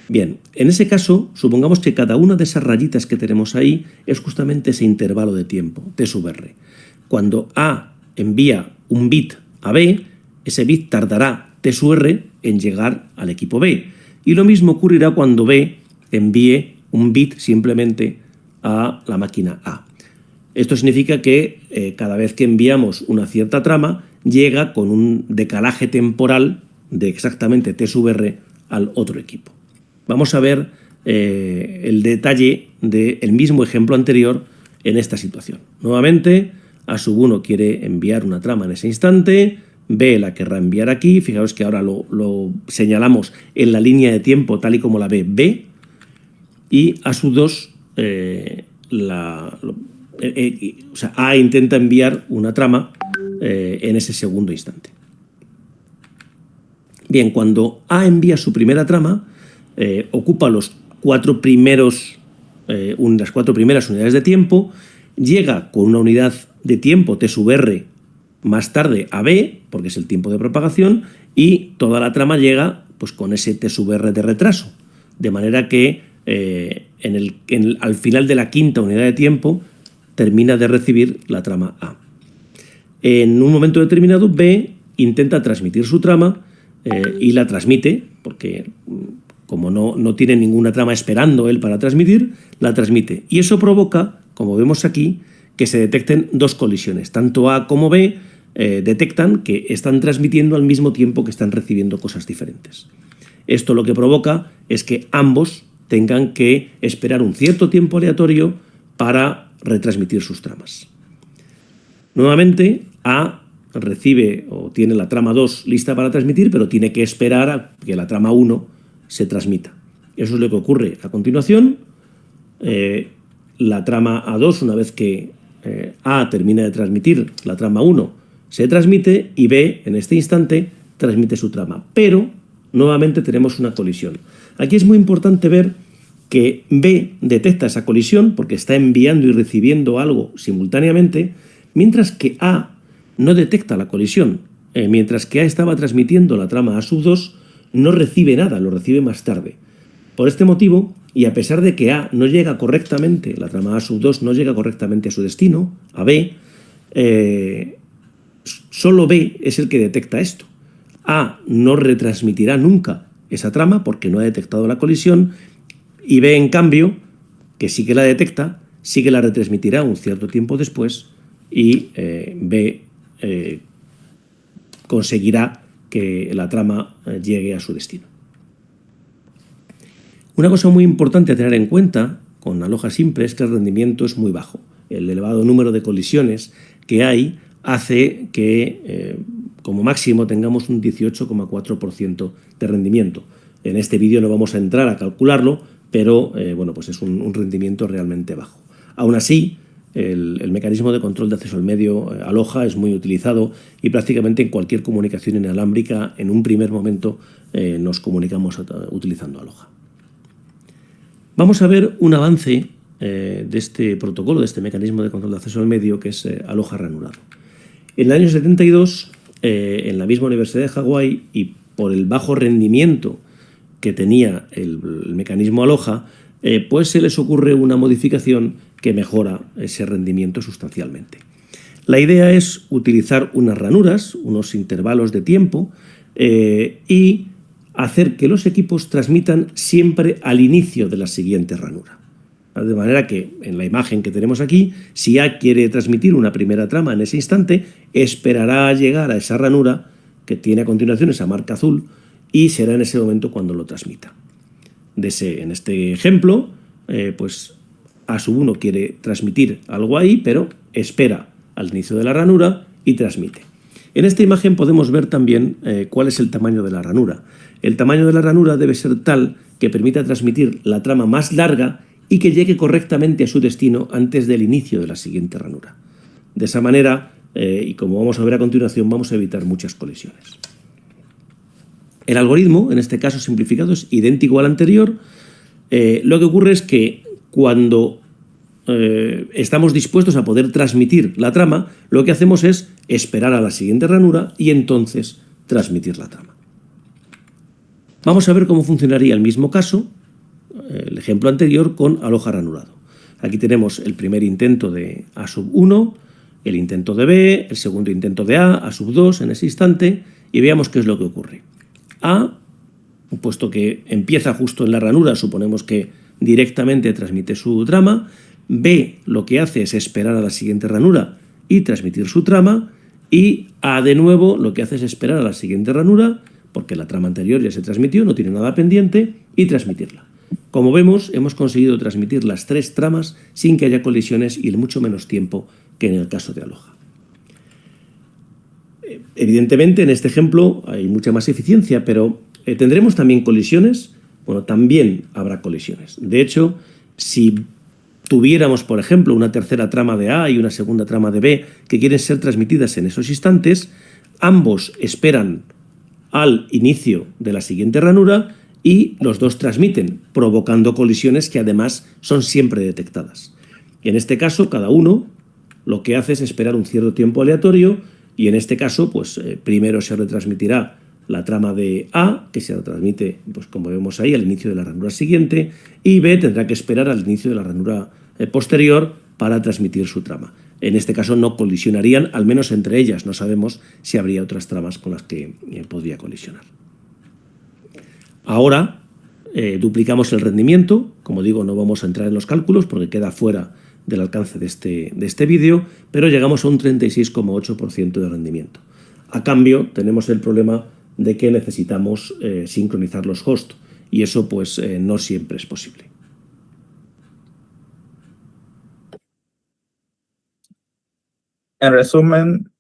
Speaker 6: Bien, en ese caso, supongamos que cada una de esas rayitas que tenemos ahí es justamente ese intervalo de tiempo, T sub R. Cuando A envía un bit a B, ese bit tardará T sub R en llegar al equipo B. Y lo mismo ocurrirá cuando B envíe un bit simplemente a la máquina A. Esto significa que cada vez que enviamos una cierta trama, llega con un decalaje temporal de exactamente T sub R al otro equipo. Vamos a ver el detalle del mismo ejemplo anterior en esta situación. Nuevamente, A sub 1 quiere enviar una trama en ese instante, B la querrá enviar aquí, fijaos que ahora lo señalamos en la línea de tiempo tal y como la ve B, y A sub 2, A intenta enviar una trama en ese segundo instante. Bien, cuando A envía su primera trama, ocupa las 4 primeras unidades de tiempo, llega con una unidad de tiempo T sub R más tarde a B, porque es el tiempo de propagación, y toda la trama llega pues, con ese T sub R de retraso. De manera que al final de la quinta unidad de tiempo termina de recibir la trama A. En un momento determinado, B intenta transmitir su trama y la transmite, porque como no tiene ninguna trama esperando él para transmitir, la transmite. Y eso provoca, como vemos aquí, que se detecten dos colisiones. Tanto A como B detectan que están transmitiendo al mismo tiempo que están recibiendo cosas diferentes. Esto lo que provoca es que ambos tengan que esperar un cierto tiempo aleatorio para retransmitir sus tramas. Nuevamente, A recibe o tiene la trama 2 lista para transmitir, pero tiene que esperar a que la trama 1 se transmita. Eso es lo que ocurre a continuación. la trama A2, una vez que A termina de transmitir la trama 1, se transmite y B, en este instante, transmite su trama. Pero, nuevamente, tenemos una colisión. Aquí es muy importante ver que B detecta esa colisión porque está enviando y recibiendo algo simultáneamente, mientras que A no detecta la colisión. Mientras que A estaba transmitiendo la trama A2, no recibe nada, lo recibe más tarde. Por este motivo, y a pesar de que A no llega correctamente, la trama A2 no llega correctamente a su destino, a B, solo B es el que detecta esto. A no retransmitirá nunca esa trama porque no ha detectado la colisión, y B, en cambio, que sí que la detecta, sí que la retransmitirá un cierto tiempo después, y B conseguirá que la trama llegue a su destino. Una cosa muy importante a tener en cuenta con Aloha simple es que el rendimiento es muy bajo. El elevado número de colisiones que hay hace que como máximo tengamos un 18,4% de rendimiento. En este vídeo no vamos a entrar a calcularlo, pero bueno, pues es un rendimiento realmente bajo. Aún así, el mecanismo de control de acceso al medio Aloha es muy utilizado y prácticamente en cualquier comunicación inalámbrica en un primer momento nos comunicamos utilizando Aloha. Vamos a ver un avance de este protocolo, de este mecanismo de control de acceso al medio, que es Aloha ranurado. En el año 72, en la misma Universidad de Hawái, y por el bajo rendimiento que tenía el mecanismo Aloha, pues se les ocurre una modificación que mejora ese rendimiento sustancialmente. La idea es utilizar unas ranuras, unos intervalos de tiempo, y hacer que los equipos transmitan siempre al inicio de la siguiente ranura. De manera que, en la imagen que tenemos aquí, si A quiere transmitir una primera trama en ese instante, esperará a llegar a esa ranura que tiene a continuación esa marca azul y será en ese momento cuando lo transmita. En este ejemplo, pues A1 quiere transmitir algo ahí, pero espera al inicio de la ranura y transmite. En esta imagen podemos ver también cuál es el tamaño de la ranura. El tamaño de la ranura debe ser tal que permita transmitir la trama más larga y que llegue correctamente a su destino antes del inicio de la siguiente ranura. De esa manera, y como vamos a ver a continuación, vamos a evitar muchas colisiones. El algoritmo, en este caso simplificado, es idéntico al anterior. Lo que ocurre es que cuando estamos dispuestos a poder transmitir la trama, lo que hacemos es esperar a la siguiente ranura y entonces transmitir la trama. Vamos a ver cómo funcionaría el mismo caso, el ejemplo anterior, con Aloha ranurado. Aquí tenemos el primer intento de A1, el intento de B, el segundo intento de A2 en ese instante, y veamos qué es lo que ocurre. A, puesto que empieza justo en la ranura, suponemos que directamente transmite su trama. B lo que hace es esperar a la siguiente ranura y transmitir su trama, y A de nuevo lo que hace es esperar a la siguiente ranura, porque la trama anterior ya se transmitió, no tiene nada pendiente, y transmitirla. Como vemos, hemos conseguido transmitir las tres tramas sin que haya colisiones y en mucho menos tiempo que en el caso de Aloha. Evidentemente, en este ejemplo hay mucha más eficiencia, pero ¿tendremos también colisiones? Bueno, también habrá colisiones. De hecho, si tuviéramos, por ejemplo, una tercera trama de A y una segunda trama de B que quieren ser transmitidas en esos instantes, ambos esperan al inicio de la siguiente ranura y los dos transmiten, provocando colisiones que además son siempre detectadas. En este caso, cada uno lo que hace es esperar un cierto tiempo aleatorio, y en este caso, pues primero se retransmitirá la trama de A, que se transmite, pues como vemos ahí, al inicio de la ranura siguiente, y B tendrá que esperar al inicio de la ranura posterior para transmitir su trama. En este caso no colisionarían, al menos entre ellas. No sabemos si habría otras tramas con las que podría colisionar. Ahora duplicamos el rendimiento. Como digo, no vamos a entrar en los cálculos porque queda fuera del alcance de este vídeo, pero llegamos a un 36,8% de rendimiento. A cambio, tenemos el problema de que necesitamos sincronizar los hosts, y eso pues no siempre es posible.
Speaker 3: En resumen,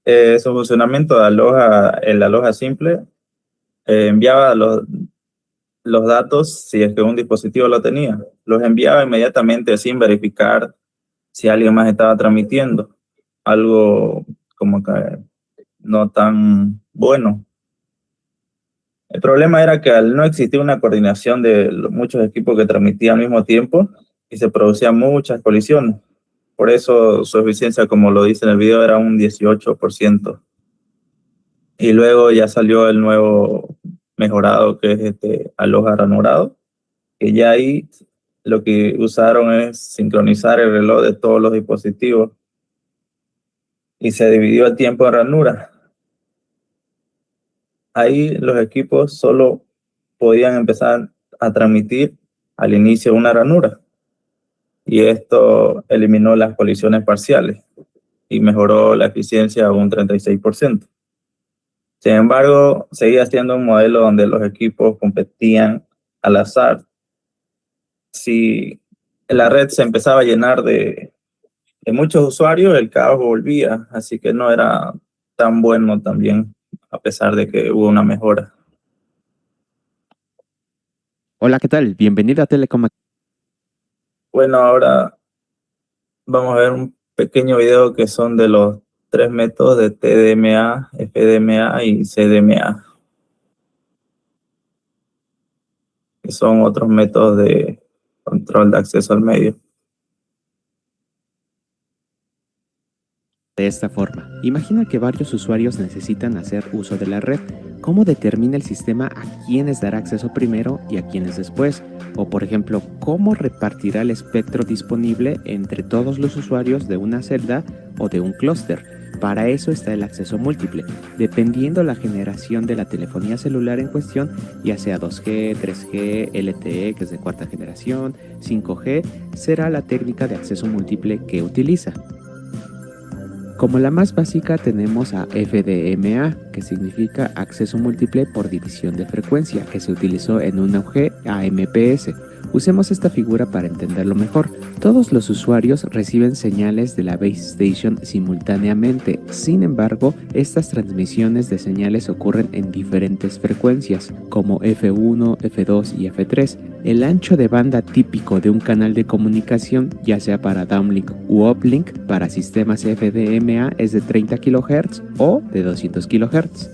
Speaker 3: su funcionamiento de el Aloha simple enviaba los datos si es que un dispositivo lo tenía. Los enviaba inmediatamente sin verificar si alguien más estaba transmitiendo. Algo como que no tan bueno. El problema era que al no existir una coordinación de muchos equipos que transmitían al mismo tiempo y se producían muchas colisiones. Por eso su eficiencia, como lo dice en el video, era un 18%. Y luego ya salió el nuevo mejorado, que es Aloha ranurado, que ya ahí lo que usaron es sincronizar el reloj de todos los dispositivos y se dividió el tiempo en ranura. Ahí los equipos solo podían empezar a transmitir al inicio una ranura y esto eliminó las colisiones parciales y mejoró la eficiencia a un 36%. Sin embargo, seguía siendo un modelo donde los equipos competían al azar. Si la red se empezaba a llenar de muchos usuarios, el caos volvía, así que no era tan bueno también, a pesar de que hubo una mejora.
Speaker 7: Hola, ¿qué tal? Bienvenido a Telecom.
Speaker 3: Bueno, ahora vamos a ver un pequeño video que son de los 3 métodos de TDMA, FDMA y CDMA, que son otros métodos de control de acceso al medio.
Speaker 7: De esta forma, imagina que varios usuarios necesitan hacer uso de la red. ¿Cómo determina el sistema a quiénes dará acceso primero y a quiénes después? O, por ejemplo, ¿cómo repartirá el espectro disponible entre todos los usuarios de una celda o de un clúster? Para eso está el acceso múltiple, dependiendo la generación de la telefonía celular en cuestión, ya sea 2G, 3G, LTE, que es de cuarta generación, 5G, será la técnica de acceso múltiple que utiliza. Como la más básica tenemos a FDMA, que significa acceso múltiple por división de frecuencia, que se utilizó en un auge a MPS. Usemos esta figura para entenderlo mejor. Todos los usuarios reciben señales de la base station simultáneamente. Sin embargo, estas transmisiones de señales ocurren en diferentes frecuencias, como F1, F2 y F3. El ancho de banda típico de un canal de comunicación, ya sea para downlink u uplink, para sistemas FDMA es de 30 kHz o de 200 kHz.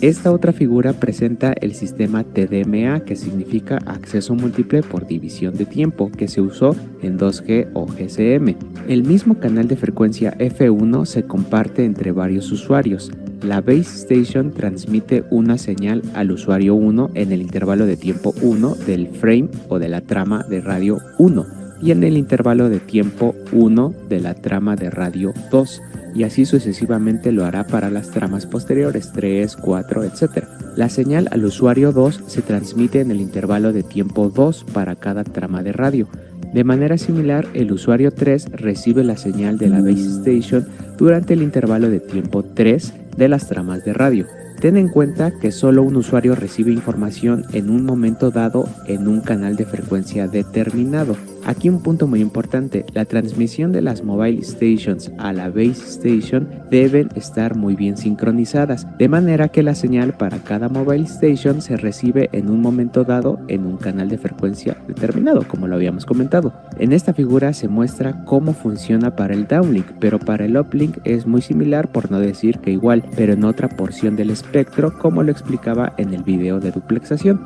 Speaker 7: Esta otra figura presenta el sistema TDMA, que significa acceso múltiple por división de tiempo, que se usó en 2G o GSM. El mismo canal de frecuencia F1 se comparte entre varios usuarios. La base station transmite una señal al usuario 1 en el intervalo de tiempo 1 del frame o de la trama de radio 1 y en el intervalo de tiempo 1 de la trama de radio 2. Y así sucesivamente lo hará para las tramas posteriores, 3, 4, etc. La señal al usuario 2 se transmite en el intervalo de tiempo 2 para cada trama de radio. De manera similar, el usuario 3 recibe la señal de la base station durante el intervalo de tiempo 3 de las tramas de radio. Ten en cuenta que solo un usuario recibe información en un momento dado en un canal de frecuencia determinado. Aquí un punto muy importante, la transmisión de las mobile stations a la base station deben estar muy bien sincronizadas, de manera que la señal para cada mobile station se recibe en un momento dado en un canal de frecuencia determinado, como lo habíamos comentado. En esta figura se muestra cómo funciona para el downlink, pero para el uplink es muy similar, por no decir que igual, pero en otra porción del espectro, como lo explicaba en el video de duplexación.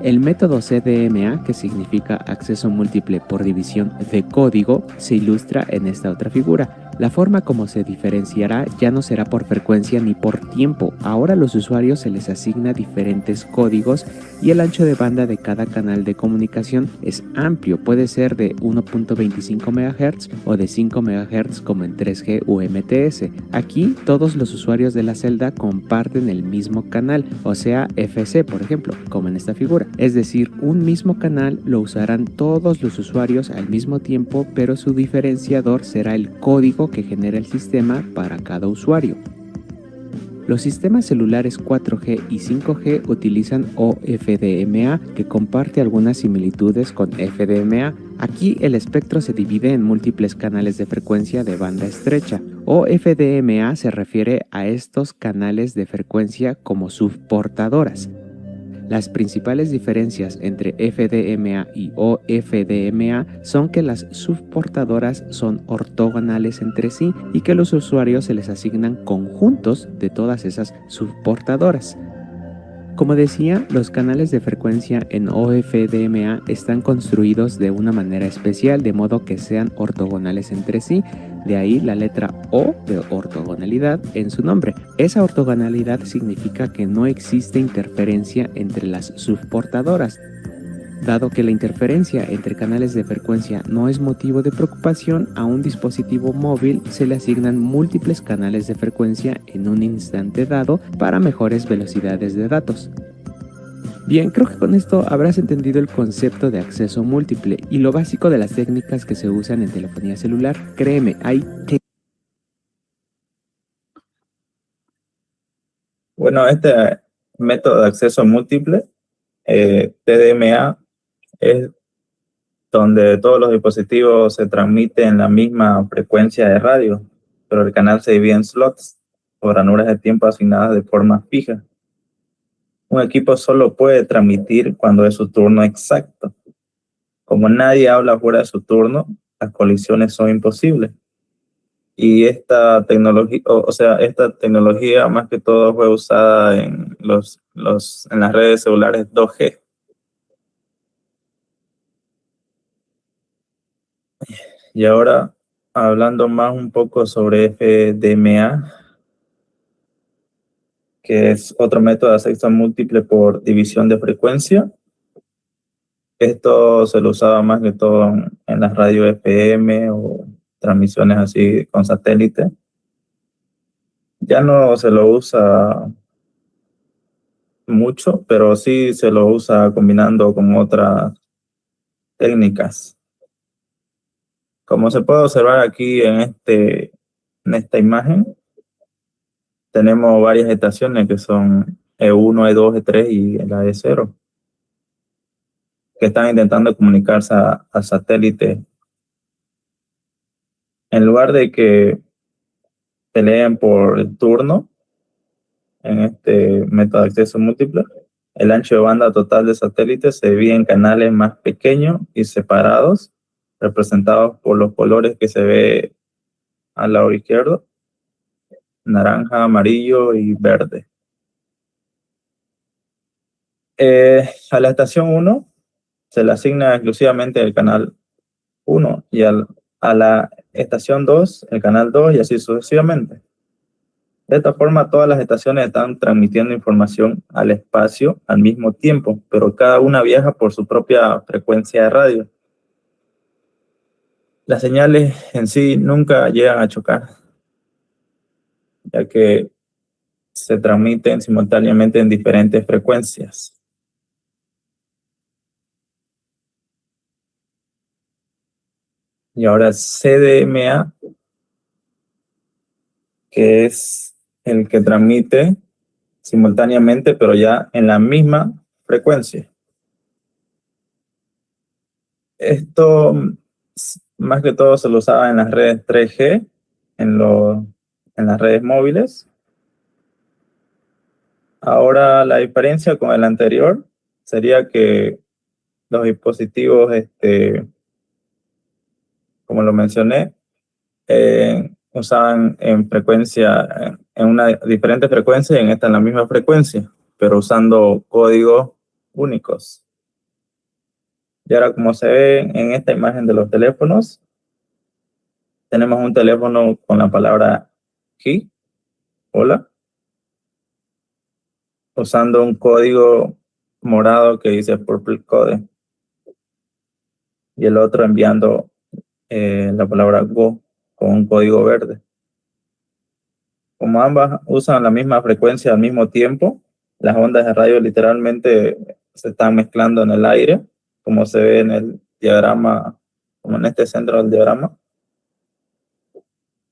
Speaker 7: El método CDMA, que significa acceso múltiple por división de código, se ilustra en esta otra figura. La forma como se diferenciará ya no será por frecuencia ni por tiempo. Ahora a los usuarios se les asigna diferentes códigos y el ancho de banda de cada canal de comunicación es amplio. Puede ser de 1.25 MHz o de 5 MHz como en 3G u MTS. Aquí todos los usuarios de la celda comparten el mismo canal, o sea FC por ejemplo, como en esta figura. Es decir, un mismo canal lo usarán todos los usuarios al mismo tiempo, pero su diferenciador será el código que genera el sistema para cada usuario. Los sistemas celulares 4G y 5G utilizan OFDMA, que comparte algunas similitudes con FDMA. Aquí el espectro se divide en múltiples canales de frecuencia de banda estrecha. OFDMA se refiere a estos canales de frecuencia como subportadoras. Las principales diferencias entre FDMA y OFDMA son que las subportadoras son ortogonales entre sí y que los usuarios se les asignan conjuntos de todas esas subportadoras. Como decía, los canales de frecuencia en OFDMA están construidos de una manera especial, de modo que sean ortogonales entre sí, de ahí la letra O de ortogonalidad en su nombre. Esa ortogonalidad significa que no existe interferencia entre las subportadoras. Dado que la interferencia entre canales de frecuencia no es motivo de preocupación, a un dispositivo móvil se le asignan múltiples canales de frecuencia en un instante dado para mejores velocidades de datos. Bien, creo que con esto habrás entendido el concepto de acceso múltiple y lo básico de las técnicas que se usan en telefonía celular. Créeme, hay que...
Speaker 3: Bueno, este método de acceso múltiple, TDMA, es donde todos los dispositivos se transmiten en la misma frecuencia de radio, pero el canal se divide en slots o ranuras de tiempo asignadas de forma fija. Un equipo solo puede transmitir cuando es su turno exacto. Como nadie habla fuera de su turno, las colisiones son imposibles. Y esta tecnología, esta tecnología más que todo fue usada en en las redes celulares 2G. Y ahora, hablando más un poco sobre FDMA, que es otro método de acceso múltiple por división de frecuencia. Esto se lo usaba más que todo en las radios FM o transmisiones así con satélite. Ya no se lo usa mucho, pero sí se lo usa combinando con otras técnicas. Como se puede observar aquí en esta imagen, tenemos varias estaciones que son E1, E2, E3 y la E0, que están intentando comunicarse a satélite. En lugar de que peleen por el turno en este método de acceso múltiple, el ancho de banda total de satélites se divide en canales más pequeños y separados, representados por los colores que se ve al lado izquierdo: naranja, amarillo y verde. A la estación 1 se le asigna exclusivamente el canal 1 y a la estación 2 el canal 2 y así sucesivamente. De esta forma, todas las estaciones están transmitiendo información al espacio al mismo tiempo, pero cada una viaja por su propia frecuencia de radio. Las señales en sí nunca llegan a chocar, ya que se transmiten simultáneamente en diferentes frecuencias. Y ahora CDMA, que es el que transmite simultáneamente, pero ya en la misma frecuencia. Esto más que todo se lo usaba en las redes 3G, en las redes móviles. Ahora la diferencia con el anterior sería que los dispositivos, como lo mencioné, usaban en una diferente frecuencia y en esta en la misma frecuencia, pero usando códigos únicos. Y ahora, como se ve en esta imagen de los teléfonos, tenemos un teléfono con la palabra he, hola, usando un código morado que dice Purple Code, y el otro enviando la palabra go con un código verde. Como ambas usan la misma frecuencia al mismo tiempo, las ondas de radio literalmente se están mezclando en el aire, como se ve en el diagrama, como en este centro del diagrama.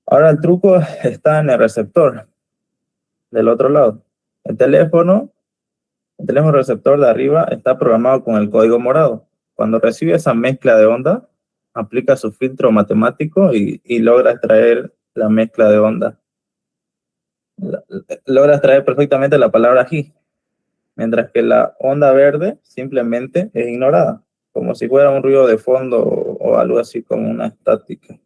Speaker 3: Ahora el truco está en el receptor del otro lado. El teléfono receptor de arriba está programado con el código morado. Cuando recibe esa mezcla de ondas, aplica su filtro matemático y logra extraer la mezcla de ondas. Logra extraer perfectamente la palabra he. mientras que la onda verde simplemente es ignorada, como si fuera un ruido de fondo o algo así como una estática.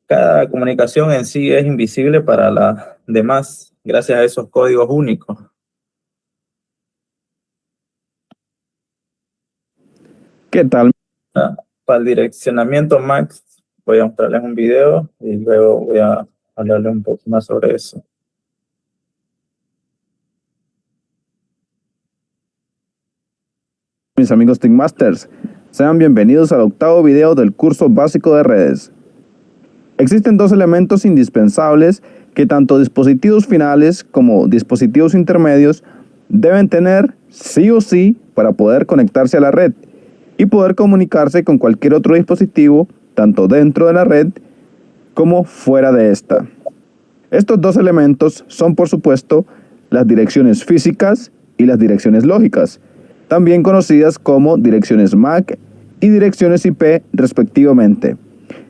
Speaker 3: Cada comunicación en sí es invisible para las demás gracias a esos códigos únicos.
Speaker 8: ¿Qué tal?
Speaker 3: Para el direccionamiento MAC voy a mostrarles un video y luego voy a hablarles un poco más sobre eso.
Speaker 8: Mis amigos Team Masters, sean bienvenidos al 8º video del curso básico de redes. Existen dos elementos indispensables que tanto dispositivos finales como dispositivos intermedios deben tener sí o sí para poder conectarse a la red y poder comunicarse con cualquier otro dispositivo, tanto dentro de la red como fuera de esta. Estos dos elementos son, por supuesto, las direcciones físicas y las direcciones lógicas, también conocidas como direcciones MAC y direcciones IP respectivamente.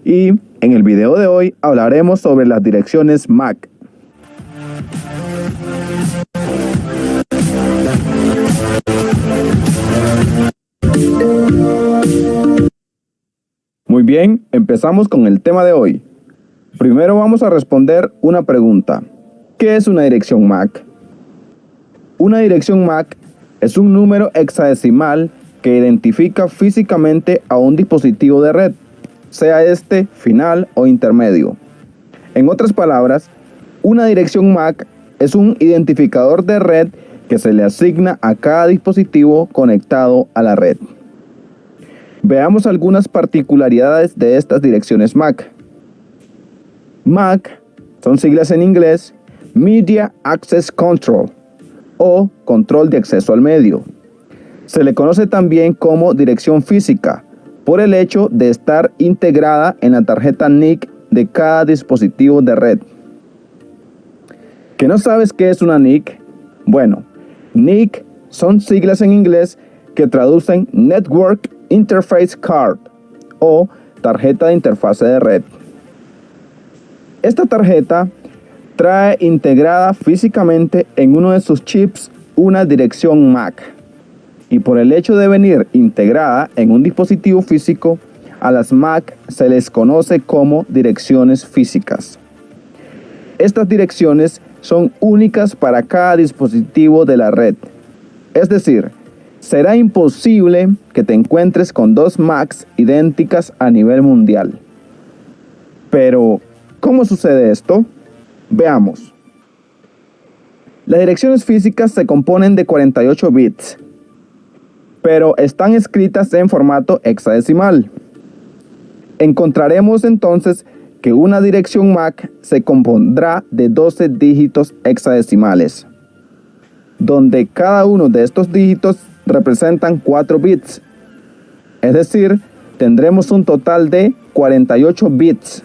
Speaker 8: Y en el video de hoy hablaremos sobre las direcciones MAC. Muy bien, empezamos con el tema de hoy. Primero vamos a responder una pregunta. ¿Qué es una dirección MAC? Una dirección MAC es un número hexadecimal que identifica físicamente a un dispositivo de red, sea este final o intermedio. En otras palabras, una dirección MAC es un identificador de red que se le asigna a cada dispositivo conectado a la red. Veamos algunas particularidades de estas direcciones MAC. MAC son siglas en inglés Media Access Control o control de acceso al medio. Se le conoce también como dirección física por el hecho de estar integrada en la tarjeta NIC de cada dispositivo de red. ¿Que no sabes qué es una NIC? Bueno, NIC son siglas en inglés que traducen Network Interface Card o tarjeta de interfase de red. Esta tarjeta trae integrada físicamente en uno de sus chips una dirección MAC. Y por el hecho de venir integrada en un dispositivo físico, a las MAC se les conoce como direcciones físicas. Estas direcciones son únicas para cada dispositivo de la red. Es decir, será imposible que te encuentres con dos MACs idénticas a nivel mundial. Pero, ¿cómo sucede esto? Veamos. Las direcciones físicas se componen de 48 bits, pero están escritas en formato hexadecimal. Encontraremos entonces que una dirección MAC se compondrá de 12 dígitos hexadecimales, donde cada uno de estos dígitos representan 4 bits. Es decir, tendremos un total de 48 bits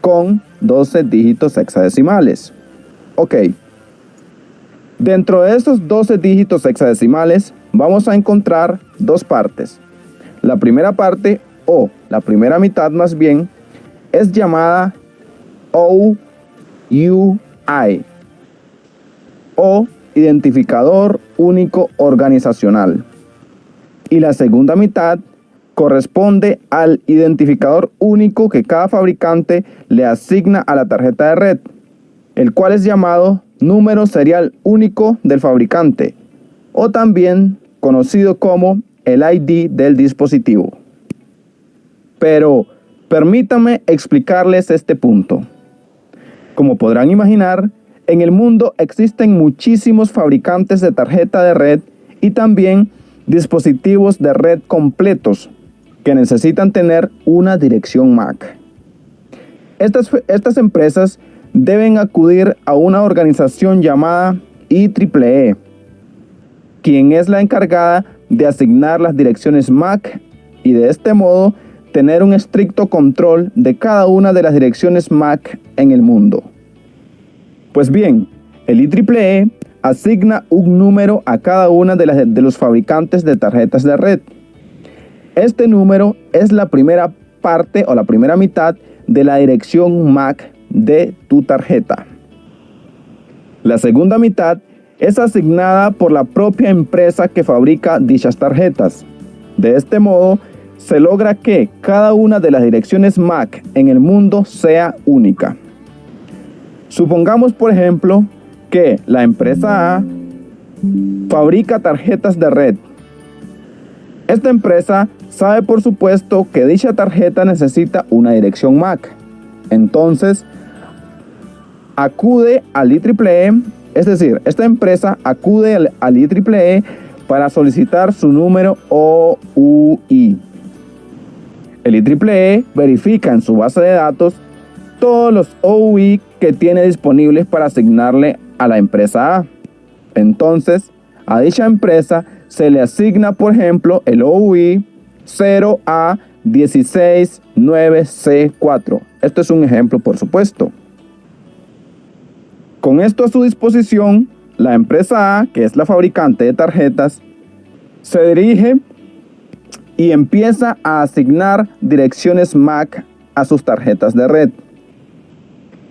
Speaker 8: con 12 dígitos hexadecimales. Ok. Dentro de estos 12 dígitos hexadecimales vamos a encontrar dos partes. La primera parte, o la primera mitad más bien, es llamada OUI o Identificador Único Organizacional. Y la segunda mitad corresponde al identificador único que cada fabricante le asigna a la tarjeta de red, el cual es llamado número serial único del fabricante, o también conocido como el ID del dispositivo. Pero permítanme explicarles este punto. Como podrán imaginar, en el mundo existen muchísimos fabricantes de tarjeta de red y también dispositivos de red completos que necesitan tener una dirección MAC. Estas empresas deben acudir a una organización llamada IEEE, quien es la encargada de asignar las direcciones MAC y de este modo tener un estricto control de cada una de las direcciones MAC en el mundo. Pues bien, el IEEE asigna un número a cada una de los fabricantes de tarjetas de red. Este número es la primera parte o la primera mitad de la dirección MAC de tu tarjeta. La segunda mitad es asignada por la propia empresa que fabrica dichas tarjetas. De este modo, se logra que cada una de las direcciones MAC en el mundo sea única. Supongamos, por ejemplo, que la empresa A fabrica tarjetas de red. Esta empresa sabe, por supuesto, que dicha tarjeta necesita una dirección MAC. Entonces, acude al IEEE, es decir, esta empresa acude al IEEE para solicitar su número OUI. El IEEE verifica en su base de datos todos los OUI que tiene disponibles para asignarle a la empresa A. Entonces, a dicha empresa se le asigna, por ejemplo, el OUI 0A169C4. Esto es un ejemplo, por supuesto. Con esto a su disposición, la empresa A, que es la fabricante de tarjetas, se dirige y empieza a asignar direcciones MAC a sus tarjetas de red.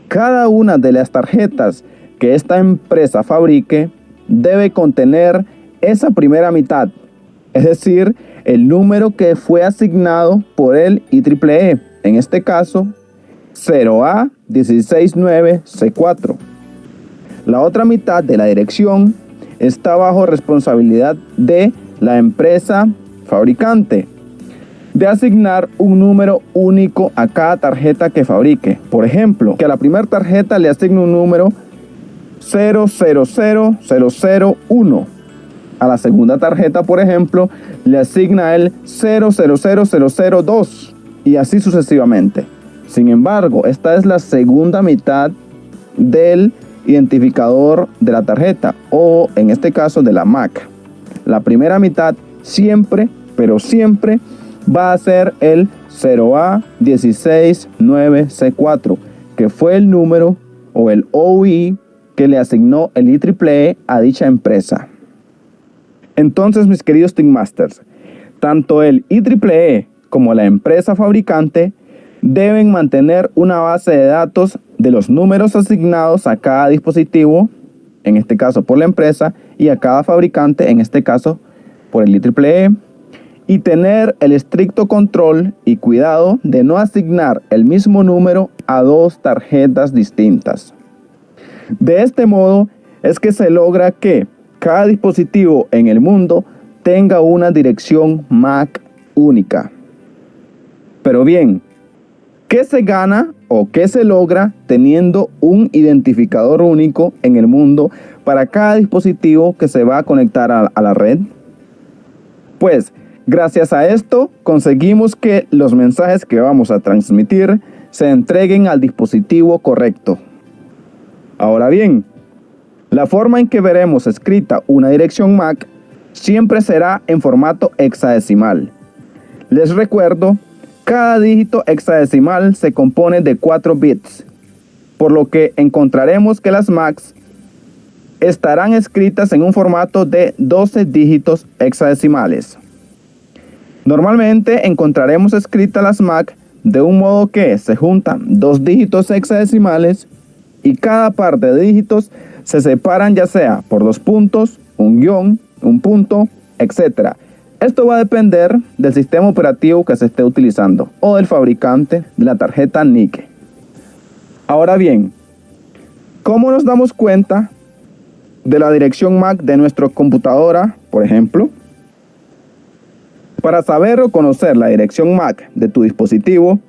Speaker 8: Cada una de las tarjetas que esta empresa fabrique debe contener esa primera mitad, es decir, el número que fue asignado por el IEEE, en este caso 0A169C4. La otra mitad de la dirección está bajo responsabilidad de la empresa fabricante de asignar un número único a cada tarjeta que fabrique. Por ejemplo, que a la primera tarjeta le asigne un número 000001. A la segunda tarjeta, por ejemplo, le asigna el 000002 y así sucesivamente. Sin embargo, esta es la segunda mitad del identificador de la tarjeta o en este caso de la MAC. La primera mitad siempre, pero siempre va a ser el 0A169C4, que fue el número o el OUI que le asignó el IEEE a dicha empresa. Entonces, mis queridos Team Masters, tanto el IEEE como la empresa fabricante deben mantener una base de datos de los números asignados a cada dispositivo, en este caso por la empresa, y a cada fabricante, en este caso por el IEEE, y tener el estricto control y cuidado de no asignar el mismo número a dos tarjetas distintas. De este modo es que se logra que cada dispositivo en el mundo tenga una dirección MAC única. Pero bien, ¿qué se gana o qué se logra teniendo un identificador único en el mundo para cada dispositivo que se va a conectar a la red? Pues, gracias a esto, conseguimos que los mensajes que vamos a transmitir se entreguen al dispositivo correcto. Ahora bien, la forma en que veremos escrita una dirección MAC siempre será en formato hexadecimal. Les recuerdo, cada dígito hexadecimal se compone de 4 bits, por lo que encontraremos que las MACs estarán escritas en un formato de 12 dígitos hexadecimales. Normalmente encontraremos escritas las MAC de un modo que se juntan 2 dígitos hexadecimales y cada par de dígitos se separan ya sea por 2 puntos, un guión, un punto, etc. Esto va a depender del sistema operativo que se esté utilizando o del fabricante de la tarjeta NIC. Ahora bien, ¿cómo nos damos cuenta de la dirección MAC de nuestra computadora, por ejemplo? Para saber o conocer la dirección MAC de tu dispositivo,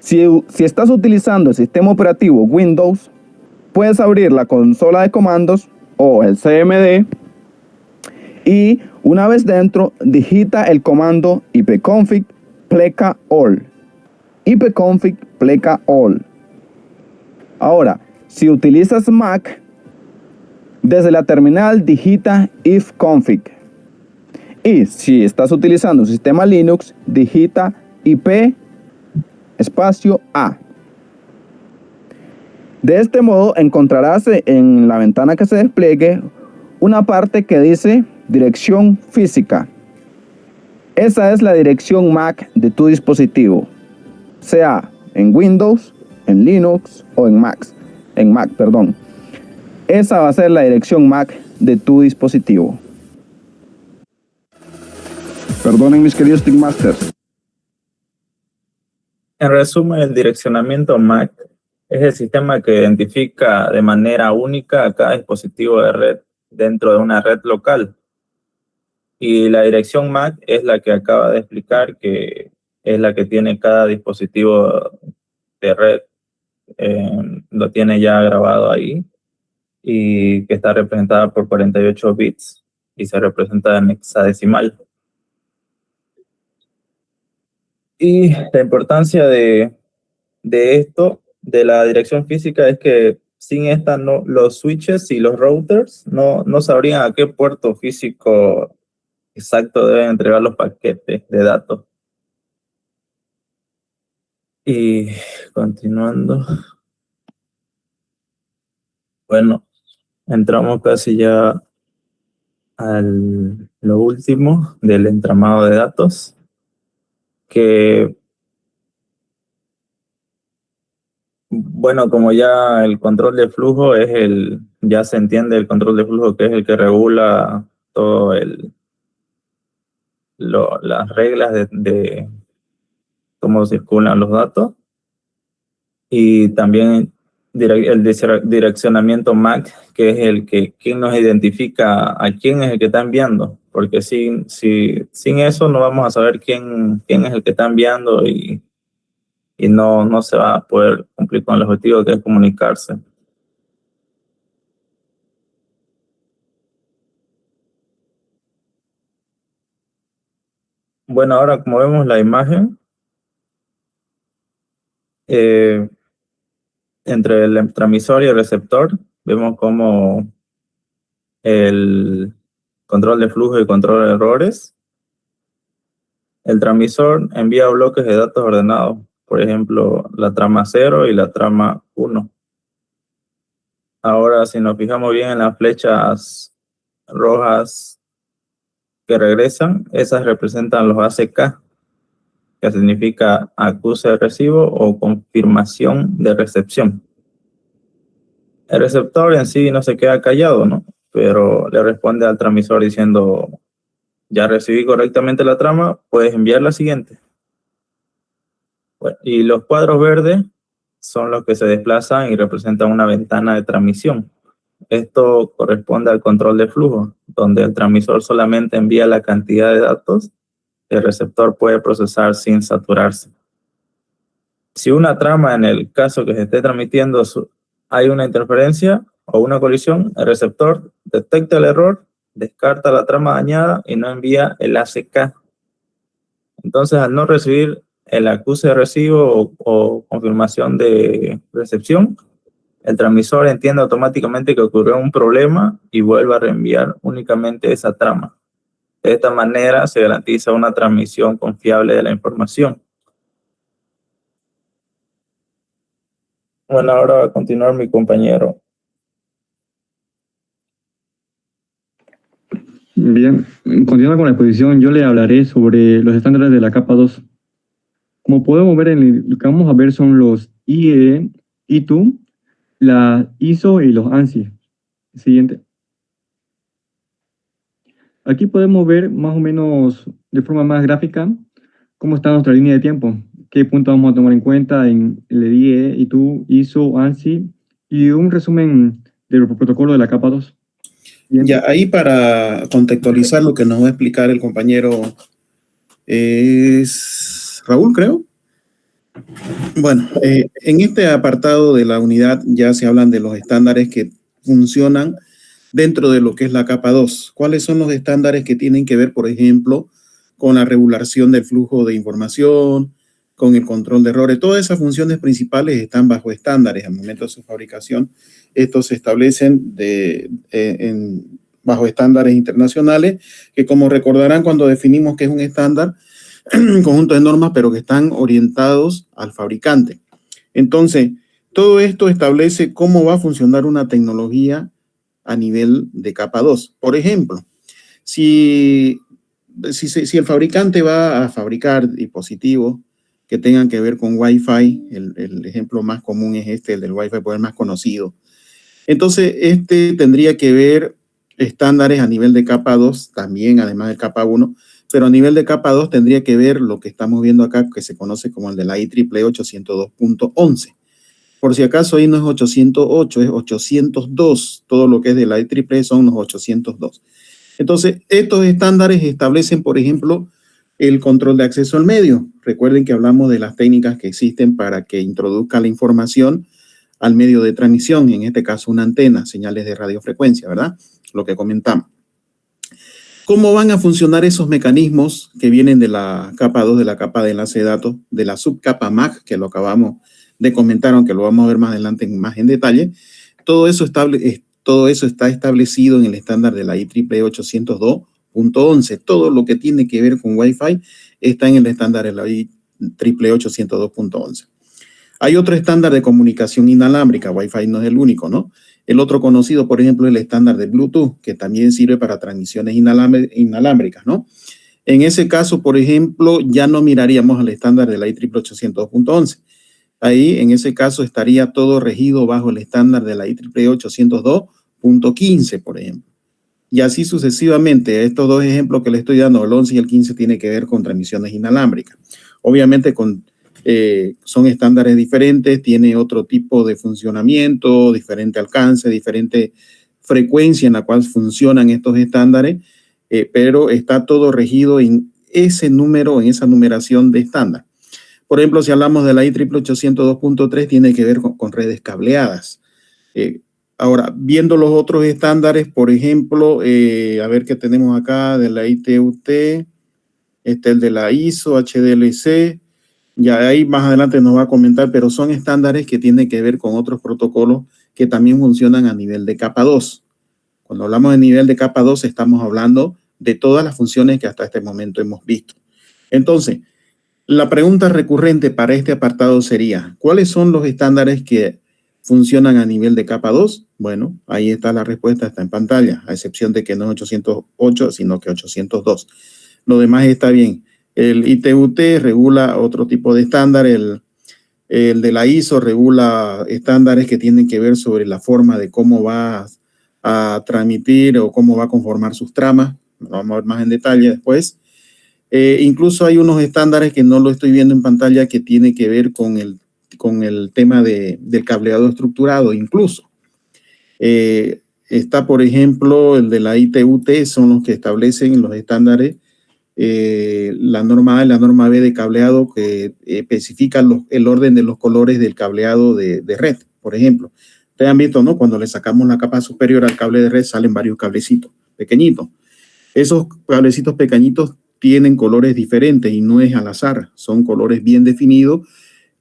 Speaker 8: si estás utilizando el sistema operativo Windows, puedes abrir la consola de comandos o el CMD y una vez dentro digita el comando ipconfig pleca all. ipconfig pleca all. Ahora, si utilizas Mac, desde la terminal digita ifconfig. Y si estás utilizando un sistema Linux, digita ip espacio A. De este modo encontrarás en la ventana que se despliegue una parte que dice dirección física. Esa es la dirección MAC de tu dispositivo, sea en Windows, en Linux o en Mac. Esa va a ser la dirección MAC de tu dispositivo. Perdonen mis queridos TIC Masters.
Speaker 3: En resumen, el direccionamiento MAC es el sistema que identifica de manera única a cada dispositivo de red dentro de una red local. Y la dirección MAC es la que acaba de explicar, que es la que tiene cada dispositivo de red. Lo tiene ya grabado ahí y que está representada por 48 bits y se representa en hexadecimal. Y la importancia de esto, de la dirección física, es que sin esta los switches y los routers no sabrían a qué puerto físico exacto deben entregar los paquetes de datos. Y continuando. Bueno, entramos casi ya a lo último del entramado de datos, que, bueno, como ya el control de flujo ya se entiende el control de flujo, que es el que regula todo las reglas de cómo circulan los datos, y también el direccionamiento MAC, que es quien nos identifica a quién es el que está enviando, porque sin eso no vamos a saber quién es el que está enviando y no se va a poder cumplir con el objetivo, que es comunicarse. Bueno, ahora como vemos la imagen, entre el transmisor y el receptor, vemos como el control de flujo y control de errores. El transmisor envía bloques de datos ordenados, por ejemplo, la trama 0 y la trama 1. Ahora, si nos fijamos bien en las flechas rojas que regresan, esas representan los ACK, que significa acuse de recibo o confirmación de recepción. El receptor en sí no se queda callado, ¿no? Pero le responde al transmisor diciendo: ya recibí correctamente la trama, puedes enviar la siguiente. Bueno, y los cuadros verdes son los que se desplazan y representan una ventana de transmisión. Esto corresponde al control de flujo, donde el transmisor solamente envía la cantidad de datos que el receptor puede procesar sin saturarse. Si una trama, en el caso que se esté transmitiendo, hay una interferencia o una colisión, el receptor detecta el error, descarta la trama dañada y no envía el ACK. Entonces, al no recibir el acuse de recibo o confirmación de recepción, el transmisor entiende automáticamente que ocurrió un problema y vuelve a reenviar únicamente esa trama. De esta manera se garantiza una transmisión confiable de la información. Bueno, ahora va a continuar mi compañero.
Speaker 9: Bien, continuando con la exposición, yo le hablaré sobre los estándares de la capa 2. Como podemos ver, lo que vamos a ver son los IEEE, ITU, la ISO y los ANSI. Siguiente. Aquí podemos ver más o menos de forma más gráfica cómo está nuestra línea de tiempo, qué puntos vamos a tomar en cuenta en el IEEE, ITU, ISO, ANSI y un resumen del protocolo de la capa 2. Bien.
Speaker 1: Ya, ahí para contextualizar lo que nos va a explicar el compañero es Raúl, creo. Bueno, en este apartado de la unidad ya se hablan de los estándares que funcionan dentro de lo que es la capa 2. ¿Cuáles son los estándares que tienen que ver, por ejemplo, con la regulación del flujo de información, con el control de errores? Todas esas funciones principales están bajo estándares. Al momento de su fabricación, estos se establecen bajo estándares internacionales, que como recordarán cuando definimos que es un estándar, un conjunto de normas, pero que están orientados al fabricante. Entonces, todo esto establece cómo va a funcionar una tecnología a nivel de capa 2. Por ejemplo, si el fabricante va a fabricar dispositivos que tengan que ver con Wi-Fi, el ejemplo más común es el del Wi-Fi, pues el más conocido. Entonces, este tendría que ver estándares a nivel de capa 2, también además de capa 1, pero a nivel de capa 2 tendría que ver lo que estamos viendo acá, que se conoce como el de la IEEE 802.11. Por si acaso ahí no es 808, es 802. Todo lo que es de la IEEE son los 802. Entonces, estos estándares establecen, por ejemplo, el control de acceso al medio. Recuerden que hablamos de las técnicas que existen para que introduzca la información al medio de transmisión, en este caso una antena, señales de radiofrecuencia, ¿verdad? Lo que comentamos. ¿Cómo van a funcionar esos mecanismos que vienen de la capa 2, de la capa de enlace de datos, de la subcapa MAC, que lo acabamos de comentar, aunque lo vamos a ver más adelante más en detalle? Todo eso está establecido en el estándar de la IEEE 802.11. Todo lo que tiene que ver con Wi-Fi está en el estándar de la IEEE 802.11. Hay otro estándar de comunicación inalámbrica. Wi-Fi no es el único, ¿no? El otro conocido, por ejemplo, es el estándar de Bluetooth, que también sirve para transmisiones inalámbricas, ¿no? En ese caso, por ejemplo, ya no miraríamos al estándar de la IEEE 802.11. Ahí, en ese caso, estaría todo regido bajo el estándar de la IEEE 802.15, por ejemplo. Y así sucesivamente. Estos dos ejemplos que le estoy dando, el 11 y el 15, tiene que ver con transmisiones inalámbricas. Obviamente, son estándares diferentes, tiene otro tipo de funcionamiento, diferente alcance, diferente frecuencia en la cual funcionan estos estándares, pero está todo regido en ese número, en esa numeración de estándar. Por ejemplo, si hablamos de la IEEE 802.3, tiene que ver con redes cableadas. Ahora, viendo los otros estándares, por ejemplo, a ver qué tenemos acá de la ITUT, el de la ISO, HDLC, ya ahí más adelante nos va a comentar, pero son estándares que tienen que ver con otros protocolos que también funcionan a nivel de capa 2. Cuando hablamos de nivel de capa 2, estamos hablando de todas las funciones que hasta este momento hemos visto. Entonces, la pregunta recurrente para este apartado sería, ¿cuáles son los estándares que funcionan a nivel de capa 2? Bueno, ahí está la respuesta, está en pantalla, a excepción de que no es 808, sino que 802. Lo demás está bien. El ITUT regula otro tipo de estándar, el de la ISO regula estándares que tienen que ver sobre la forma de cómo va a transmitir o cómo va a conformar sus tramas. Lo vamos a ver más en detalle después. Incluso hay unos estándares que no lo estoy viendo en pantalla que tiene que ver con el tema del cableado estructurado incluso. Está, por ejemplo, el de la ITUT, son los que establecen los estándares, la norma A y la norma B de cableado que especifican el orden de los colores del cableado de red, por ejemplo. Ustedes han visto, ¿no? Cuando le sacamos la capa superior al cable de red salen varios cablecitos pequeñitos. Esos cablecitos pequeñitos tienen colores diferentes y no es al azar, son colores bien definidos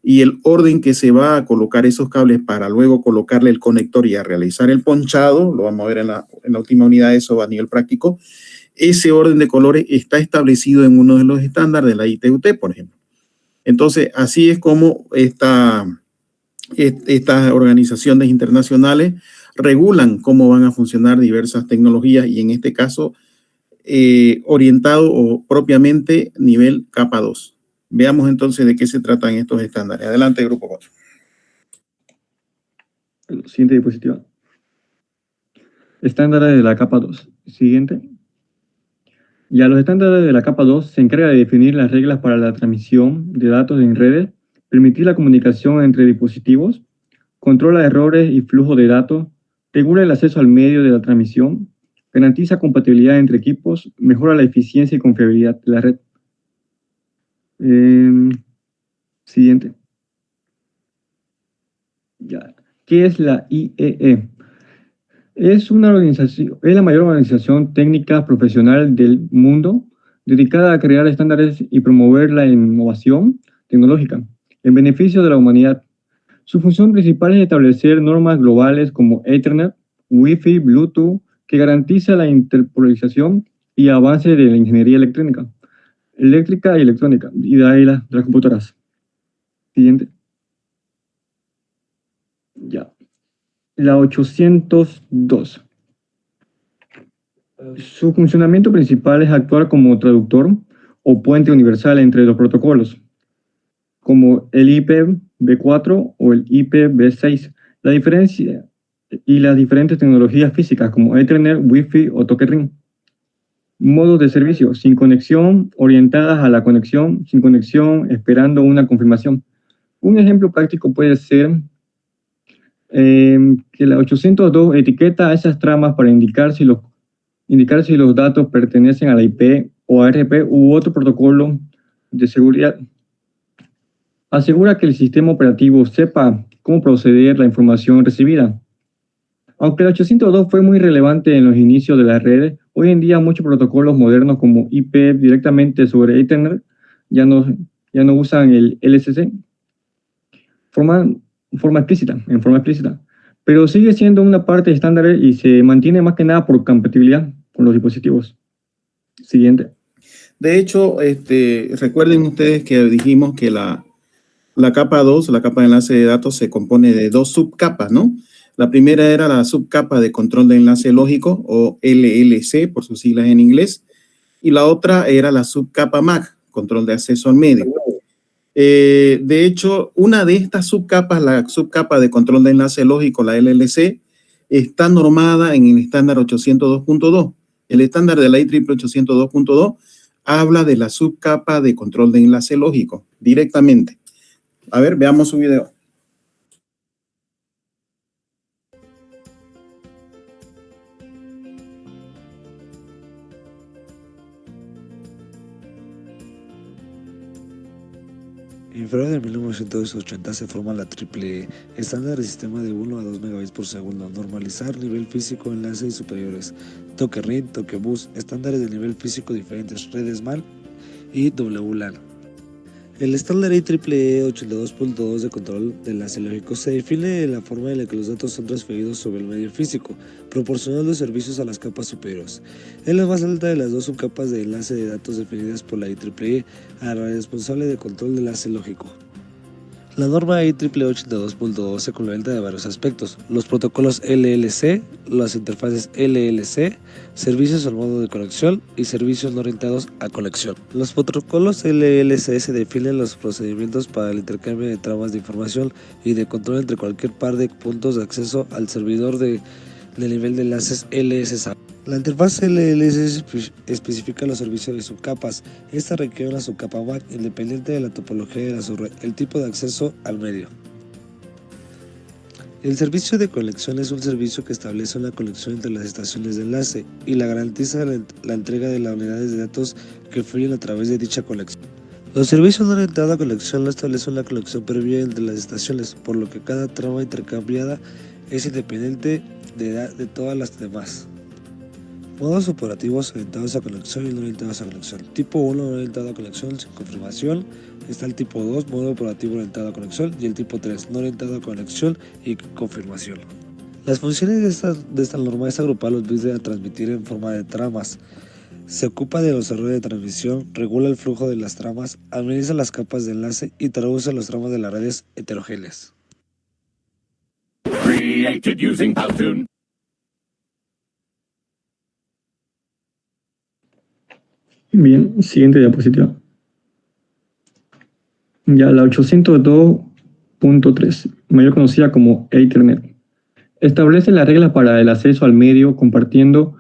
Speaker 1: y el orden que se va a colocar esos cables para luego colocarle el conector y a realizar el ponchado, lo vamos a ver en la última unidad, eso a nivel práctico. Ese orden de colores está establecido en uno de los estándares de la ITUT, por ejemplo. Entonces, así es como estas organizaciones internacionales regulan cómo van a funcionar diversas tecnologías y en este caso orientado o propiamente nivel capa 2. Veamos entonces de qué se tratan estos estándares. Adelante, grupo 4.
Speaker 9: Siguiente diapositiva. Estándares de la capa 2. Siguiente. Ya los estándares de la capa 2 se encargan de definir las reglas para la transmisión de datos en redes, permitir la comunicación entre dispositivos, controla errores y flujo de datos, regula el acceso al medio de la transmisión, garantiza compatibilidad entre equipos, mejora la eficiencia y confiabilidad de la red. Siguiente. Ya. ¿Qué es la IEE? Es la mayor organización técnica profesional del mundo dedicada a crear estándares y promover la innovación tecnológica en beneficio de la humanidad. Su función principal es establecer normas globales como Ethernet, Wi-Fi, Bluetooth, que garantiza la interpolarización y avance de la ingeniería electrónica y electrónica y de las computadoras. Siguiente. Ya. La 802. Su funcionamiento principal es actuar como traductor o puente universal entre los protocolos, como el IPv4 o el IPv6. La diferencia y las diferentes tecnologías físicas como Ethernet, Wi-Fi o Token Ring. Modos de servicio, sin conexión, orientadas a la conexión, sin conexión, esperando una confirmación. Un ejemplo práctico puede ser que la 802 etiqueta a esas tramas para indicar si los datos pertenecen a la IP o ARP u otro protocolo de seguridad. Asegura que el sistema operativo sepa cómo proceder la información recibida. Aunque la 802 fue muy relevante en los inicios de las redes, hoy en día muchos protocolos modernos como IP directamente sobre Ethernet ya no usan el LSC en forma explícita, pero sigue siendo una parte estándar y se mantiene más que nada por compatibilidad con los dispositivos. Siguiente.
Speaker 1: De hecho, recuerden ustedes que dijimos que la capa 2, la capa de enlace de datos, se compone de dos subcapas, ¿no? La primera era la subcapa de control de enlace lógico, o LLC, por sus siglas en inglés, y la otra era la subcapa MAC, control de acceso al medio. De hecho, una de estas subcapas, la subcapa de control de enlace lógico, la LLC, está normada en el estándar 802.2. El estándar de la IEEE 802.2 habla de la subcapa de control de enlace lógico directamente. A ver, veamos su video.
Speaker 10: En febrero de 1980 se forma la EEE, estándar de sistema de 1 a 2 megabits por segundo, normalizar nivel físico, enlace y superiores, Token Ring, Token Bus, estándares de nivel físico diferentes, redes MAN y WLAN. El estándar IEEE 82.2 de control de enlace lógico se define la forma en la que los datos son transferidos sobre el medio físico, proporcionando servicios a las capas superiores. Es la más alta de las dos subcapas de enlace de datos definidas por la IEEE, a la responsable de control de enlace lógico. La norma IEEE 82.2 se complementa de varios aspectos: los protocolos LLC, las interfaces LLC, servicios al modo de conexión y servicios no orientados a conexión. Los protocolos LLC se definen los procedimientos para el intercambio de tramas de información y de control entre cualquier par de puntos de acceso al servidor del nivel de enlaces LSSA. La interfaz LLC especifica los servicios de subcapas. Esta requiere una subcapa MAC independiente de la topología de la subred, el tipo de acceso al medio. El servicio de conexión es un servicio que establece una conexión entre las estaciones de enlace y la garantiza la entrega de las unidades de datos que fluyen a través de dicha conexión. Los servicios no orientados a conexión no establecen una conexión previa entre las estaciones, por lo que cada trama intercambiada es independiente de todas las demás. Modos operativos orientados a conexión y no orientados a conexión. Tipo 1 no orientado a conexión sin confirmación. Está el tipo 2, modo operativo orientado a conexión, y el tipo 3, no orientado a conexión y confirmación. Las funciones de esta norma es agrupar los bits a transmitir en forma de tramas. Se ocupa de los errores de transmisión, regula el flujo de las tramas, administra las capas de enlace y traduce los tramos de las redes heterogéneas.
Speaker 9: Bien, siguiente diapositiva. Ya la 802.3, mayor conocida como Ethernet, establece las reglas para el acceso al medio compartiendo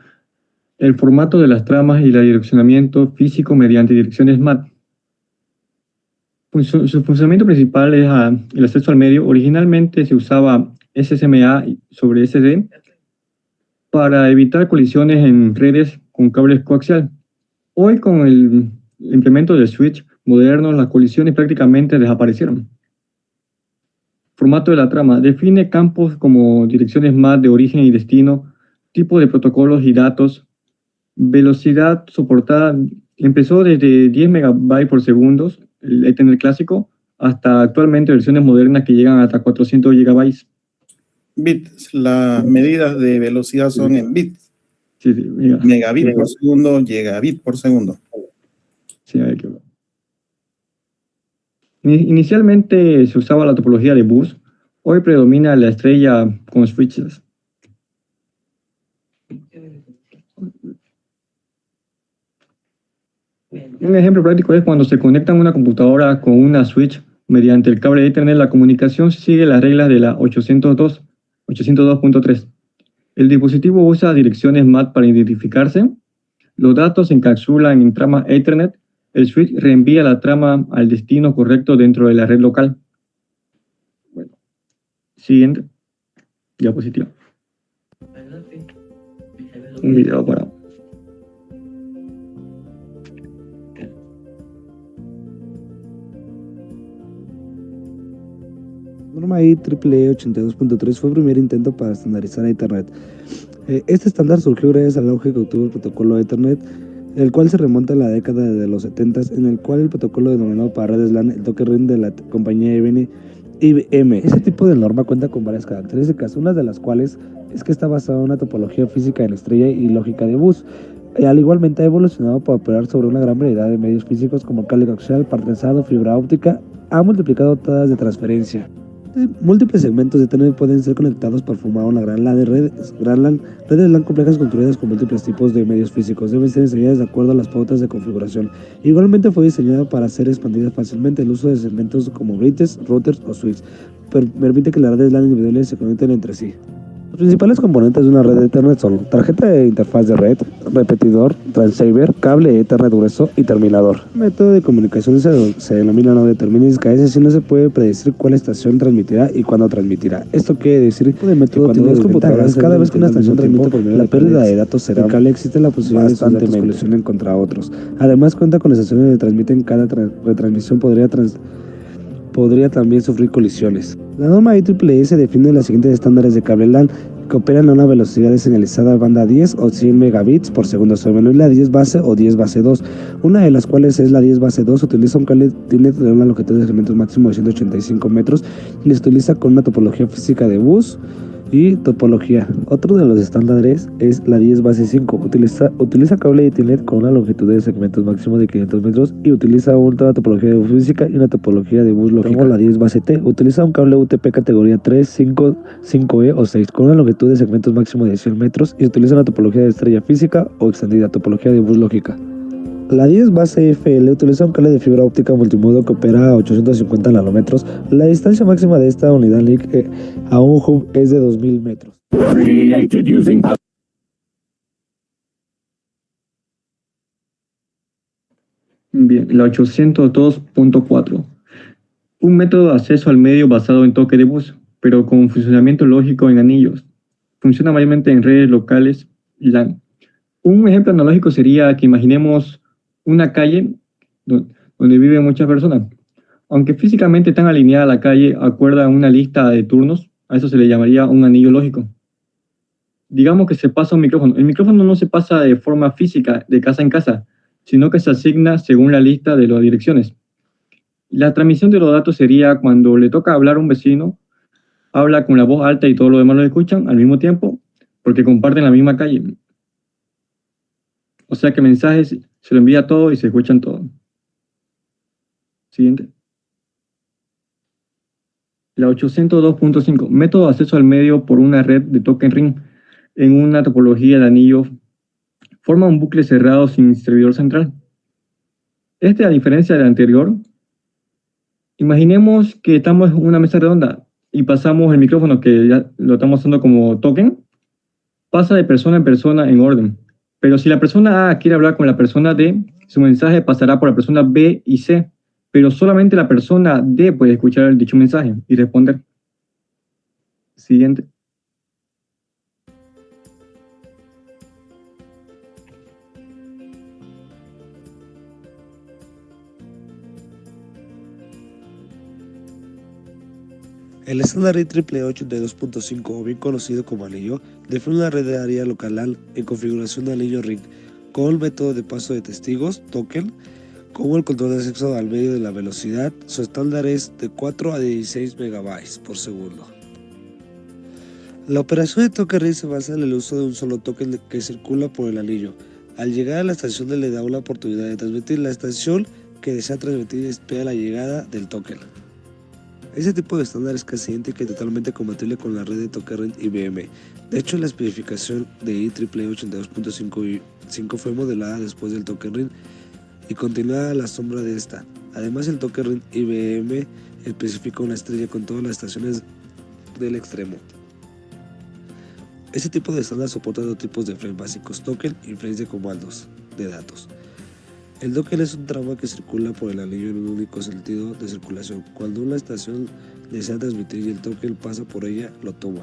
Speaker 9: el formato de las tramas y el direccionamiento físico mediante direcciones MAC. Su funcionamiento principal es el acceso al medio. Originalmente se usaba SSMA sobre SD para evitar colisiones en redes con cables coaxial. Hoy, con el implemento del switch moderno, las colisiones prácticamente desaparecieron. Formato de la trama. Define campos como direcciones MAC de origen y destino, tipo de protocolos y datos. Velocidad soportada empezó desde 10 megabytes por segundo, el Ethernet clásico, hasta actualmente versiones modernas que llegan hasta 400 gigabytes.
Speaker 1: Bits, las medidas de velocidad son en bits.
Speaker 9: Sí,
Speaker 1: Megabit por segundo, gigabit por segundo.
Speaker 9: Sí, hay que ver. Inicialmente se usaba la topología de bus, hoy predomina la estrella con switches. Un ejemplo práctico es cuando se conectan una computadora con una switch mediante el cable de Ethernet. La comunicación sigue las reglas de la 802. 802.3. El dispositivo usa direcciones MAC para identificarse. Los datos se encapsulan en trama Ethernet. El switch reenvía la trama al destino correcto dentro de la red local. Bueno, siguiente diapositiva. Un video para...
Speaker 10: Norma IEEE 82.3 fue el primer intento para estandarizar Ethernet. Este estándar surgió gracias al auge que obtuvo el protocolo Ethernet, el cual se remonta a la década de los 70, en el cual el protocolo denominado para redes LAN, el toque ring de la compañía IBM. Ese tipo de norma cuenta con varias características, una de las cuales es que está basada en una topología física en estrella y lógica de bus. Al igualmente ha evolucionado para operar sobre una gran variedad de medios físicos como cable coaxial, par trenzado, fibra óptica, ha multiplicado tasas de transferencia. Múltiples segmentos de Ethernet pueden ser conectados para formar una gran LAN de redes LAN complejas construidas con múltiples tipos de medios físicos. Deben ser enseñadas de acuerdo a las pautas de configuración. Igualmente fue diseñada para ser expandida fácilmente. El uso de segmentos como bridges, routers o switches permite que las redes LAN individuales se conecten entre sí. Los principales componentes de una red de Ethernet son tarjeta de interfaz de red, repetidor, transceiver, cable Ethernet grueso y terminador. El método de comunicación se denomina no determinística, es decir, no se puede predecir cuál estación transmitirá y cuándo transmitirá. Esto quiere decir que el método tiene dos computadoras, cada vez que una estación transmite por primera, la pérdida de datos será cable, existe la posibilidad de que sus datos colisionen contra otros. Además cuenta con estaciones que transmiten, cada retransmisión podría también sufrir colisiones. La norma IEEE define los siguientes estándares de cable LAN que operan a una velocidad de señalizada banda 10 o 100 megabits por segundo, sobre la 10 base o 10 base 2, una de las cuales es la 10 base 2, utiliza un cable tiene una longitud de segmentos máximo de 185 metros y se utiliza con una topología física de bus y topología. Otro de los estándares es la 10 base 5, utiliza cable Ethernet con una longitud de segmentos máximo de 500 metros y utiliza una topología de bus física y una topología de bus lógica. Como la 10 base T, utiliza un cable UTP categoría 3, 5, 5E o 6 con una longitud de segmentos máximo de 100 metros y utiliza una topología de estrella física o extendida, topología de bus lógica. La 10 base FL utiliza un cable de fibra óptica multimodo que opera a 850 nanómetros. La distancia máxima de esta unidad link a un hub es de 2000 metros.
Speaker 9: Bien, la 802.4. Un método de acceso al medio basado en toque de bus, pero con funcionamiento lógico en anillos. Funciona mayormente en redes locales y LAN. Un ejemplo analógico sería que imaginemos una calle donde viven muchas personas. Aunque físicamente están alineadas la calle, acuerdan una lista de turnos, a eso se le llamaría un anillo lógico. Digamos que se pasa un micrófono. El micrófono no se pasa de forma física, de casa en casa, sino que se asigna según la lista de las direcciones. La transmisión de los datos sería cuando le toca hablar a un vecino, habla con la voz alta y todos los demás lo escuchan al mismo tiempo, porque comparten la misma calle. O sea que mensajes se lo envía a todo y se escuchan todo. Siguiente. La 802.5. Método de acceso al medio por una red de token ring en una topología de anillo. Forma un bucle cerrado sin servidor central. A diferencia del anterior, imaginemos que estamos en una mesa redonda y pasamos el micrófono, que ya lo estamos usando como token, pasa de persona en persona en orden. Pero si la persona A quiere hablar con la persona D, su mensaje pasará por la persona B y C, pero solamente la persona D puede escuchar el dicho mensaje y responder. Siguiente.
Speaker 10: El estándar IEEE 82.5, o bien conocido como anillo, define una red de área local LAN en configuración de anillo ring, con el método de paso de testigos, token, como el control de acceso al medio de la velocidad. Su estándar es de 4 a 16 megabytes por segundo. La operación de token ring se basa en el uso de un solo token que circula por el anillo. Al llegar a la estación le da una oportunidad de transmitir. La estación que desea transmitir espera la llegada del token. Ese tipo de estándar es casi idéntico y totalmente compatible con la red de token ring IBM. De hecho, la especificación de IEEE 82.5 fue modelada después del token ring y continúa a la sombra de esta. Además, el token ring IBM especifica una estrella con todas las estaciones del extremo. Este tipo de estándar soporta dos tipos de frames básicos, token y frames de comandos de datos. El token es un trama que circula por el anillo en un único sentido de circulación. Cuando una estación desea transmitir y el token pasa por ella, lo toma.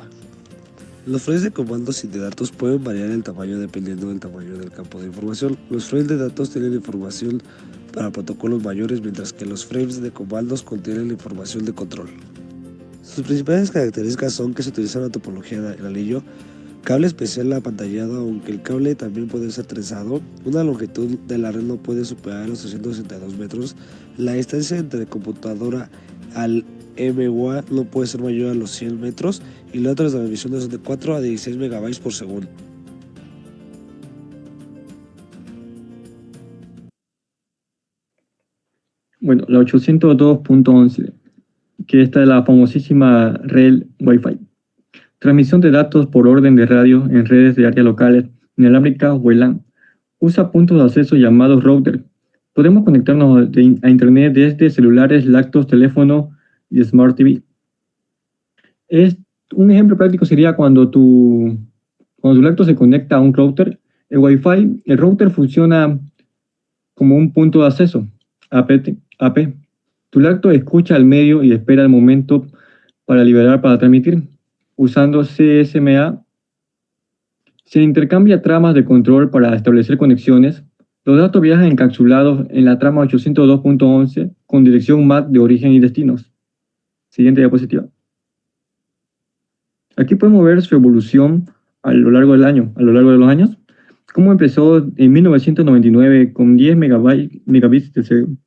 Speaker 10: Los frames de comandos y de datos pueden variar el tamaño dependiendo del tamaño del campo de información. Los frames de datos tienen información para protocolos mayores, mientras que los frames de comandos contienen la información de control. Sus principales características son que se utiliza una topología del anillo, cable especial apantallado, aunque el cable también puede ser trenzado. Una longitud de la red no puede superar los 362 metros. La distancia entre computadora al MUA no puede ser mayor a los 100 metros y la otra transmisión es de 4 a 16 megabytes por segundo.
Speaker 9: Bueno, la 802.11, que esta es la famosísima red Wi-Fi. Transmisión de datos por orden de radio en redes de áreas locales, inalámbricas o LAN. Usa puntos de acceso llamados router. Podemos conectarnos a Internet desde celulares, laptops, teléfonos y Smart TV. Un ejemplo práctico sería cuando tu laptop se conecta a un router, el Wi-Fi, el router funciona como un punto de acceso, AP. Tu laptop escucha al medio y espera el momento para liberar para transmitir. Usando CSMA, se intercambia tramas de control para establecer conexiones. Los datos viajan encapsulados en la trama 802.11 con dirección MAC de origen y destinos. Siguiente diapositiva. Aquí podemos ver su evolución a lo largo de los años. Cómo empezó en 1999 con 10 megabits de segundo.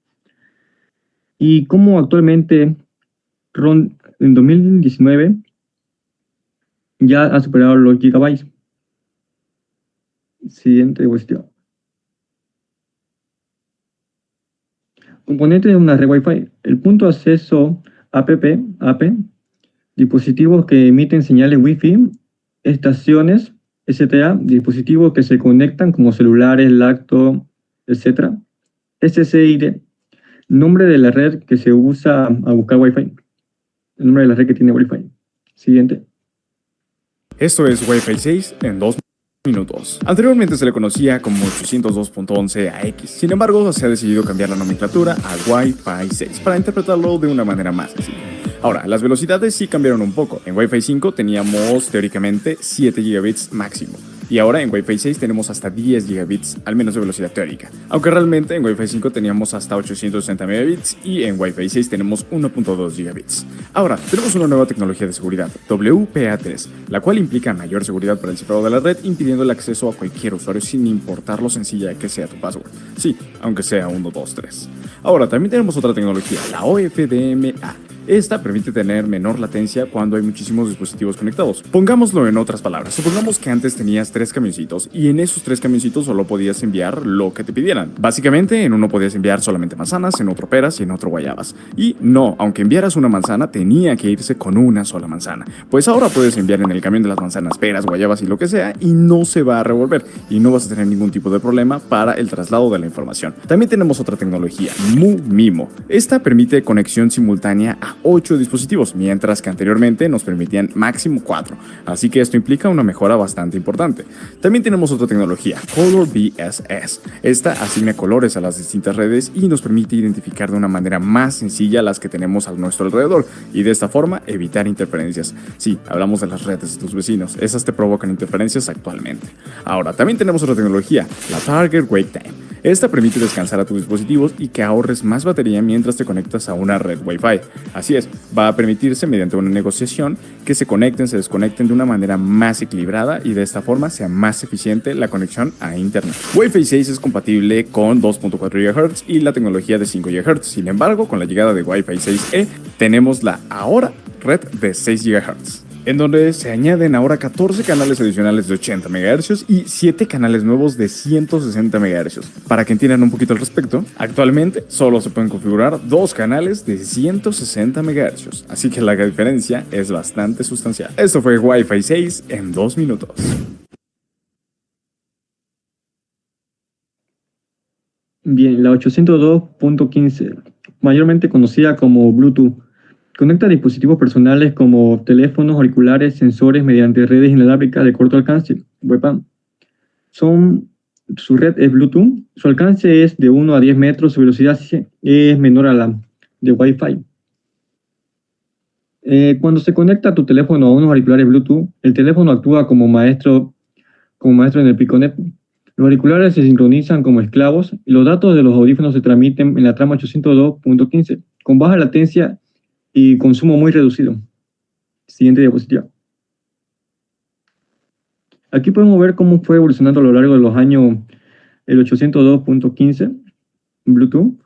Speaker 9: Y cómo actualmente, en 2019, ya ha superado los gigabytes. Siguiente cuestión. Componentes de una red Wi-Fi. El punto de acceso AP, dispositivos que emiten señales Wi-Fi, estaciones STA, dispositivos que se conectan como celulares, laptops, etc. SSID, nombre de la red que se usa a buscar Wi-Fi. El nombre de la red que tiene Wi-Fi. Siguiente.
Speaker 11: Esto es Wi-Fi 6 en 2 minutos. Anteriormente se le conocía como 802.11ax, sin embargo se ha decidido cambiar la nomenclatura a Wi-Fi 6 para interpretarlo de una manera más sencilla. Ahora, las velocidades sí cambiaron un poco. En Wi-Fi 5 teníamos teóricamente 7 gigabits máximo. Y ahora en Wi-Fi 6 tenemos hasta 10 gigabits, al menos de velocidad teórica. Aunque realmente en Wi-Fi 5 teníamos hasta 860 megabits y en Wi-Fi 6 tenemos 1.2 gigabits. Ahora, tenemos una nueva tecnología de seguridad, WPA3, la cual implica mayor seguridad para el cifrado de la red, impidiendo el acceso a cualquier usuario sin importar lo sencilla que sea tu password. Sí, aunque sea 1, 2, 3. Ahora, también tenemos otra tecnología, la OFDMA. Esta permite tener menor latencia cuando hay muchísimos dispositivos conectados. Pongámoslo en otras palabras. Supongamos que antes tenías 3 camioncitos y en esos 3 camioncitos solo podías enviar lo que te pidieran. Básicamente, en uno podías enviar solamente manzanas, en otro peras y en otro guayabas. Y no, aunque enviaras una manzana, tenía que irse con una sola manzana. Pues ahora puedes enviar en el camión de las manzanas, peras, guayabas y lo que sea y no se va a revolver y no vas a tener ningún tipo de problema para el traslado de la información. También tenemos otra tecnología, MU-MIMO. Esta permite conexión simultánea a 8 dispositivos, mientras que anteriormente nos permitían máximo 4, así que esto implica una mejora bastante importante. También tenemos otra tecnología, Color BSS. Esta asigna colores a las distintas redes y nos permite identificar de una manera más sencilla las que tenemos a nuestro alrededor y de esta forma evitar interferencias. Sí, hablamos de las redes de tus vecinos, esas te provocan interferencias actualmente. Ahora, también tenemos otra tecnología, la Target Wake Time. Esta permite descansar a tus dispositivos y que ahorres más batería mientras te conectas a una red Wi-Fi. Así es, va a permitirse mediante una negociación que se conecten, se desconecten de una manera más equilibrada y de esta forma sea más eficiente la conexión a Internet. Wi-Fi 6 es compatible con 2.4 GHz y la tecnología de 5 GHz. Sin embargo, con la llegada de Wi-Fi 6E tenemos la ahora red de 6 GHz. En donde se añaden ahora 14 canales adicionales de 80 MHz y 7 canales nuevos de 160 MHz. Para que entiendan un poquito al respecto, actualmente solo se pueden configurar 2 canales de 160 MHz, así que la diferencia es bastante sustancial. Esto fue Wi-Fi 6 en 2 minutos.
Speaker 9: Bien, la 802.15, mayormente conocida como Bluetooth, Conecta dispositivos personales como teléfonos, auriculares, sensores mediante redes inalámbricas de corto alcance, WebAM. Su red es Bluetooth, su alcance es de 1 a 10 metros, su velocidad es menor a la de Wi-Fi. Cuando se conecta tu teléfono a unos auriculares Bluetooth, el teléfono actúa como maestro en el piconet. Los auriculares se sincronizan como esclavos y los datos de los audífonos se transmiten en la trama 802.15 con baja latencia y consumo muy reducido. Siguiente diapositiva. Aquí podemos ver cómo fue evolucionando a lo largo de los años el 802.15 Bluetooth.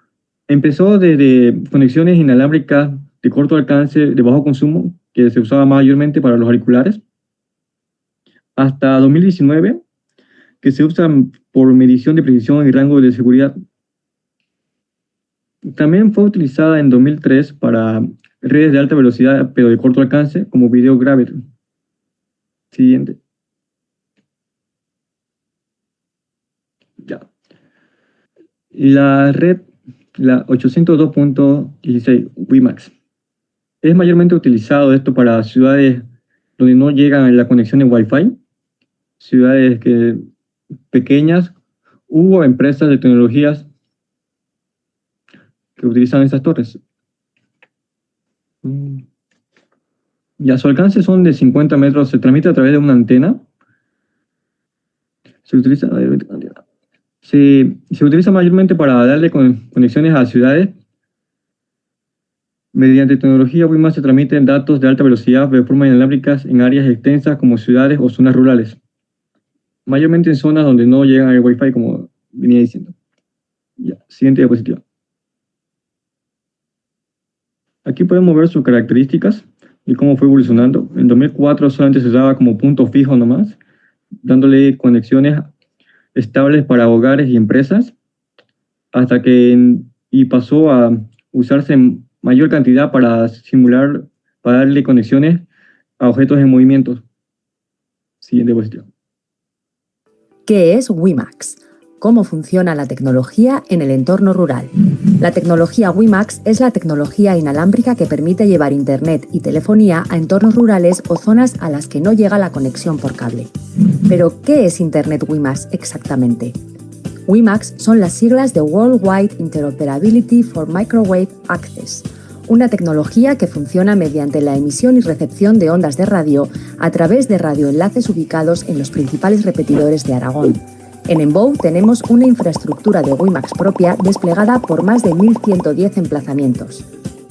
Speaker 9: Empezó desde conexiones inalámbricas de corto alcance, de bajo consumo, que se usaba mayormente para los auriculares, hasta 2019, que se usan por medición de precisión y rango de seguridad. También fue utilizada en 2003 para redes de alta velocidad, pero de corto alcance, como Video Gravity. Siguiente. Ya. La red, la 802.16 WiMAX, es mayormente utilizado esto para ciudades donde no llegan la conexión en Wi-Fi, ciudades pequeñas, hubo empresas de tecnologías que utilizan estas torres. Ya, su alcance son de 50 metros, se transmite a través de una antena. Se utiliza mayormente para darle conexiones a ciudades. Mediante tecnología WiMAX se transmiten datos de alta velocidad de forma inalámbricas en áreas extensas como ciudades o zonas rurales. Mayormente en zonas donde no llegan el Wi-Fi, como venía diciendo. Ya, siguiente diapositiva. Aquí podemos ver sus características y cómo fue evolucionando. En 2004 solamente se usaba como punto fijo nomás, dándole conexiones estables para hogares y empresas, hasta que pasó a usarse en mayor cantidad para darle conexiones a objetos en movimiento. Siguiente diapositiva.
Speaker 12: ¿Qué es WiMAX? ¿Cómo funciona la tecnología en el entorno rural? La tecnología WiMAX es la tecnología inalámbrica que permite llevar Internet y telefonía a entornos rurales o zonas a las que no llega la conexión por cable. Pero, ¿qué es Internet WiMAX exactamente? WiMAX son las siglas de Worldwide Interoperability for Microwave Access, una tecnología que funciona mediante la emisión y recepción de ondas de radio a través de radioenlaces ubicados en los principales repetidores de Aragón. En Embou tenemos una infraestructura de WiMAX propia desplegada por más de 1.110 emplazamientos.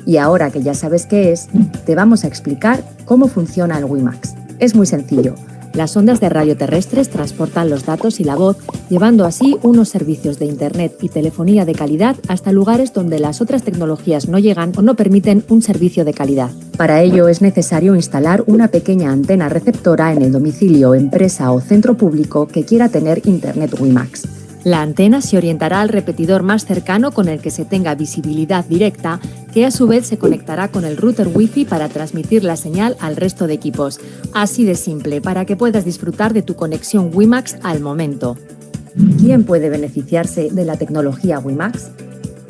Speaker 12: Y ahora que ya sabes qué es, te vamos a explicar cómo funciona el WiMAX. Es muy sencillo. Las ondas de radio terrestres transportan los datos y la voz, llevando así unos servicios de Internet y telefonía de calidad hasta lugares donde las otras tecnologías no llegan o no permiten un servicio de calidad. Para ello es necesario instalar una pequeña antena receptora en el domicilio, empresa o centro público que quiera tener Internet WiMAX. La antena se orientará al repetidor más cercano con el que se tenga visibilidad directa, que a su vez se conectará con el router Wi-Fi para transmitir la señal al resto de equipos. Así de simple, para que puedas disfrutar de tu conexión WiMAX al momento. ¿Quién puede beneficiarse de la tecnología WiMAX?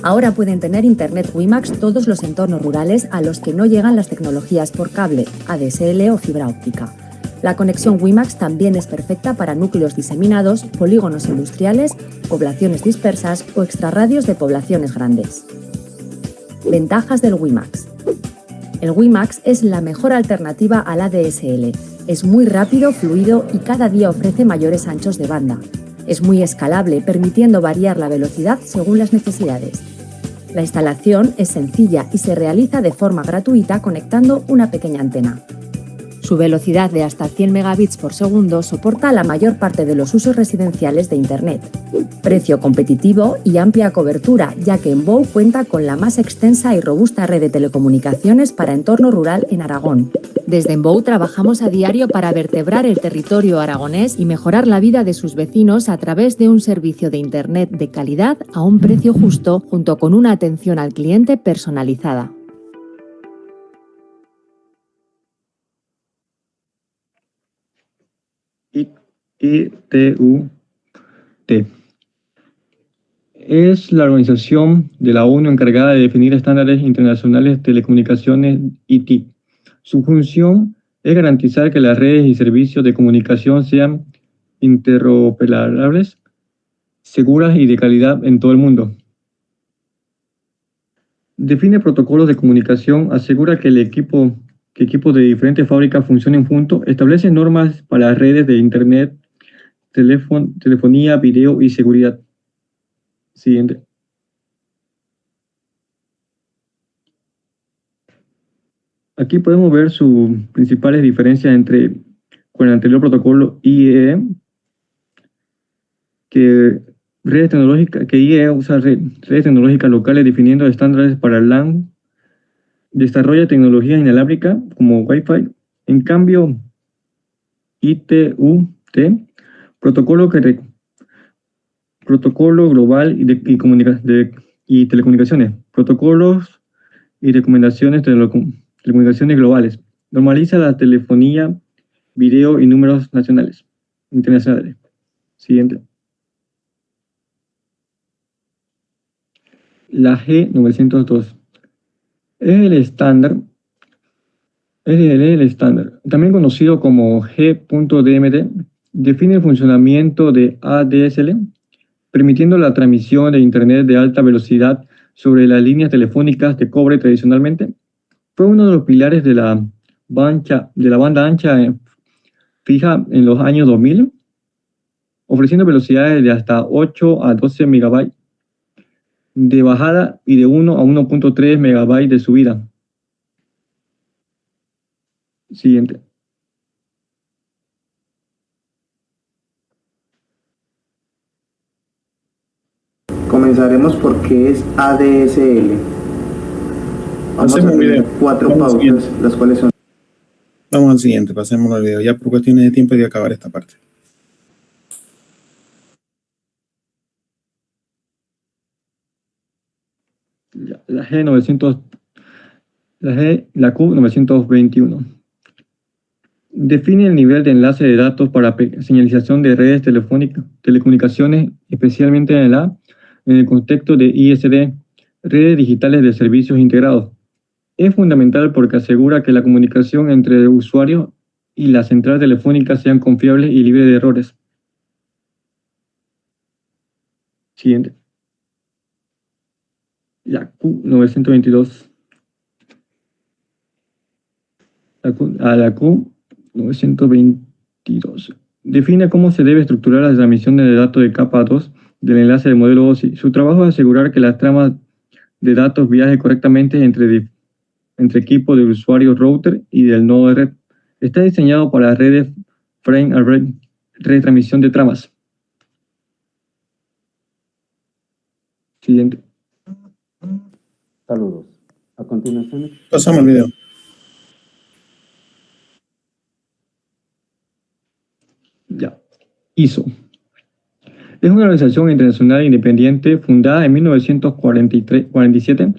Speaker 12: Ahora pueden tener Internet WiMAX todos los entornos rurales a los que no llegan las tecnologías por cable, ADSL o fibra óptica. La conexión WiMAX también es perfecta para núcleos diseminados, polígonos industriales, poblaciones dispersas o extrarradios de poblaciones grandes. Ventajas del WiMAX. El WiMAX es la mejor alternativa al ADSL. Es muy rápido, fluido y cada día ofrece mayores anchos de banda. Es muy escalable, permitiendo variar la velocidad según las necesidades. La instalación es sencilla y se realiza de forma gratuita conectando una pequeña antena. Su velocidad de hasta 100 megabits por segundo soporta la mayor parte de los usos residenciales de Internet. Precio competitivo y amplia cobertura, ya que Embou cuenta con la más extensa y robusta red de telecomunicaciones para entorno rural en Aragón. Desde Embou trabajamos a diario para vertebrar el territorio aragonés y mejorar la vida de sus vecinos a través de un servicio de Internet de calidad a un precio justo, junto con una atención al cliente personalizada.
Speaker 9: ITUT. es la organización de la ONU encargada de definir estándares internacionales de telecomunicaciones IT. Su función es garantizar que las redes y servicios de comunicación sean interoperables, seguras y de calidad en todo el mundo. Define protocolos de comunicación, asegura que equipos de diferentes fábricas funcionen juntos, establece normas para las redes de Internet, telefonía, video y seguridad. Siguiente. Aquí podemos ver sus principales diferencias con el anterior protocolo IEE, que IEE usa redes tecnológicas locales definiendo estándares para LAN, desarrolla tecnología inalámbrica como Wi-Fi. En cambio, ITU-T, protocolo global y telecomunicaciones, protocolos y recomendaciones telecomunicaciones globales. Normaliza la telefonía, video y números internacionales. Siguiente. La G902 es el estándar, también conocido como G.DMD, define el funcionamiento de ADSL, permitiendo la transmisión de Internet de alta velocidad sobre las líneas telefónicas de cobre tradicionalmente. Fue uno de los pilares de la banda ancha fija en los años 2000, ofreciendo velocidades de hasta 8 a 12 megabytes de bajada y de 1 a 1.3 megabytes de subida. Siguiente.
Speaker 8: Comenzaremos por qué es ADSL. Vamos a ver 4 pautas, las cuales son...
Speaker 1: Vamos al siguiente, pasemos al video. Ya por cuestiones de tiempo hay que acabar esta parte.
Speaker 9: La Q921 define el nivel de enlace de datos para señalización de redes telecomunicaciones, especialmente en el contexto de ISD, redes digitales de servicios integrados. Es fundamental porque asegura que la comunicación entre el usuario y la central telefónica sean confiables y libres de errores. Siguiente. La Q922. La Q922 define cómo se debe estructurar las transmisiones de datos de capa 2 del enlace del modelo OSI. Su trabajo es asegurar que las tramas de datos viajen correctamente entre equipos del usuario router y del nodo de red. Está diseñado para redes frame array, retransmisión de tramas. Siguiente.
Speaker 13: Saludos. A continuación...
Speaker 1: Pasamos al video.
Speaker 9: Ya. ISO. Es una organización internacional independiente fundada en 1947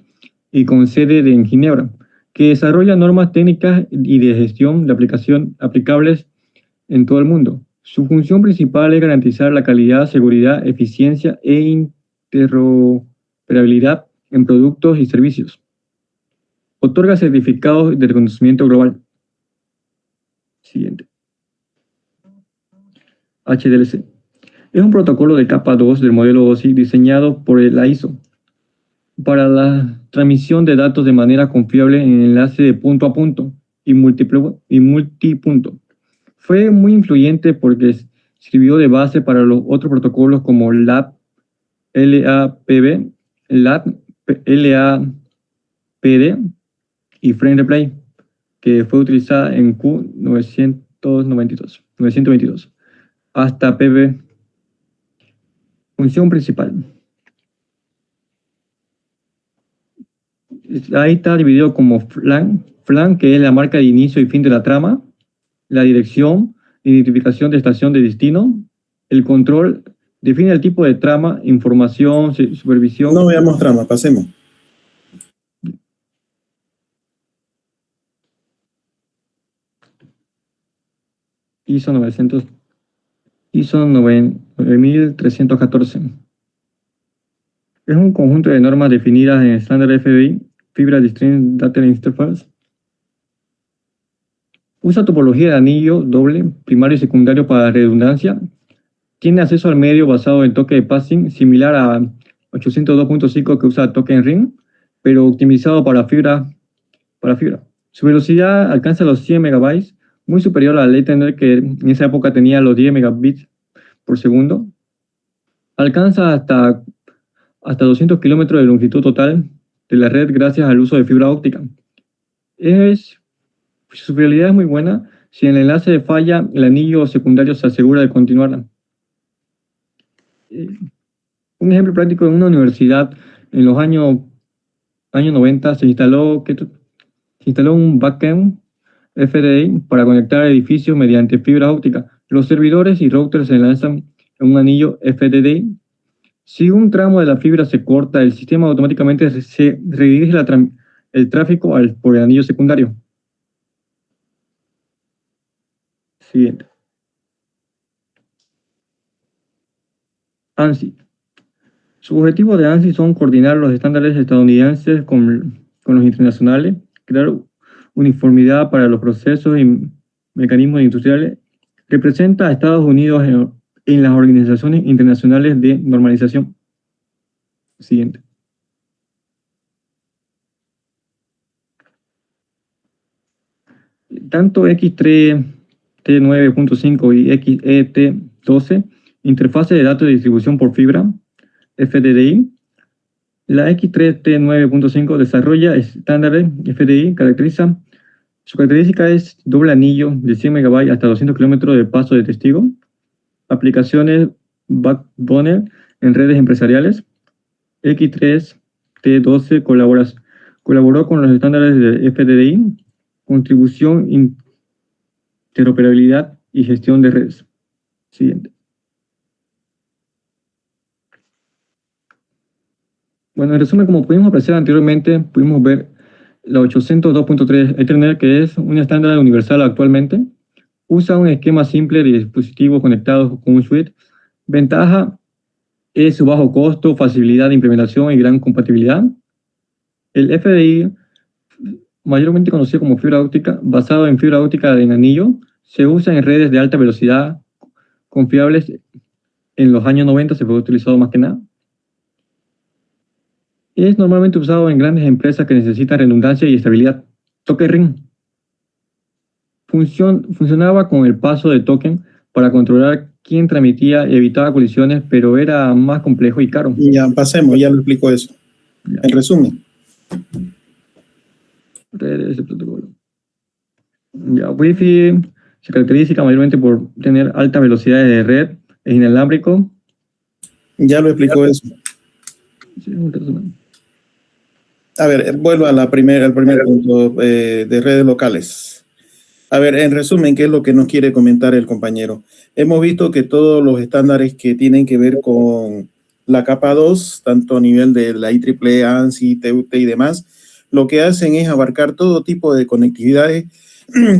Speaker 9: y con sede en Ginebra, que desarrolla normas técnicas y de gestión de aplicación aplicables en todo el mundo. Su función principal es garantizar la calidad, seguridad, eficiencia e interoperabilidad en productos y servicios. Otorga certificados de reconocimiento global. Siguiente. HDLC. Es un protocolo de capa 2 del modelo OSI diseñado por la ISO para la transmisión de datos de manera confiable en enlace de punto a punto y multipunto. Fue muy influyente porque sirvió de base para los otros protocolos como LAPD, y Frame Replay, que fue utilizada en Q922 hasta PB. Función principal. Ahí está dividido como FLAN, que es la marca de inicio y fin de la trama, la dirección, identificación de estación de destino, el control, define el tipo de trama, información, supervisión.
Speaker 1: No veamos trama, pasemos.
Speaker 9: ISO 9314. Es un conjunto de normas definidas en el estándar FDI, Fibra Distinct Data Interface. Usa topología de anillo doble, primario y secundario para redundancia. Tiene acceso al medio basado en toque de passing, similar a 802.5 que usa Token Ring, pero optimizado para fibra. Su velocidad alcanza los 100 megabytes, muy superior a la Ethernet que en esa época tenía los 10 megabits por segundo. Alcanza hasta 200 kilómetros de longitud total de la red gracias al uso de fibra óptica. Su fiabilidad es muy buena. Si el enlace falla, el anillo secundario se asegura de continuar. Un ejemplo práctico: en una universidad en los años 90 se instaló un backend FDI para conectar edificios mediante fibra óptica. Los servidores y routers se enlazan en un anillo FDDI. Si un tramo de la fibra se corta, el sistema automáticamente se redirige el tráfico por el anillo secundario. Siguiente. ANSI. Su objetivo de ANSI son coordinar los estándares estadounidenses con los internacionales, crear uniformidad para los procesos y mecanismos industriales. Representa a Estados Unidos en las organizaciones internacionales de normalización. Siguiente. Tanto X3T9.5 y XET12, interfase de datos de distribución por fibra, FDDI. La X3T9.5 desarrolla estándares FDI. Su característica es doble anillo de 100 MB hasta 200 km de paso de testigo. Aplicaciones backbone en redes empresariales. X3T12 colaboró con los estándares de FDI, contribución, interoperabilidad y gestión de redes. Siguiente. Bueno, en resumen, como pudimos apreciar anteriormente, pudimos ver la 802.3 Ethernet, que es un estándar universal actualmente. Usa un esquema simple de dispositivos conectados con un switch. Ventaja es su bajo costo, facilidad de implementación y gran compatibilidad. El FDI, mayormente conocido como fibra óptica, basado en fibra óptica en anillo, se usa en redes de alta velocidad confiables. En los años 90 se fue utilizado más que nada. Es normalmente usado en grandes empresas que necesitan redundancia y estabilidad. Token Ring. Funcionaba con el paso de token para controlar quién transmitía y evitaba colisiones, pero era más complejo y caro.
Speaker 1: Ya, pasemos, ya lo explico eso. Ya. En resumen.
Speaker 9: Redes de protocolo. Ya, Wi-Fi se caracteriza mayormente por tener altas velocidades de red, es inalámbrico.
Speaker 1: Ya lo explicó eso.
Speaker 9: Sí, un resumen.
Speaker 1: A ver, vuelvo al primer punto de redes locales. A ver, en resumen, ¿qué es lo que nos quiere comentar el compañero? Hemos visto que todos los estándares que tienen que ver con la capa 2, tanto a nivel de la IEEE, ANSI, TUT y demás, lo que hacen es abarcar todo tipo de conectividades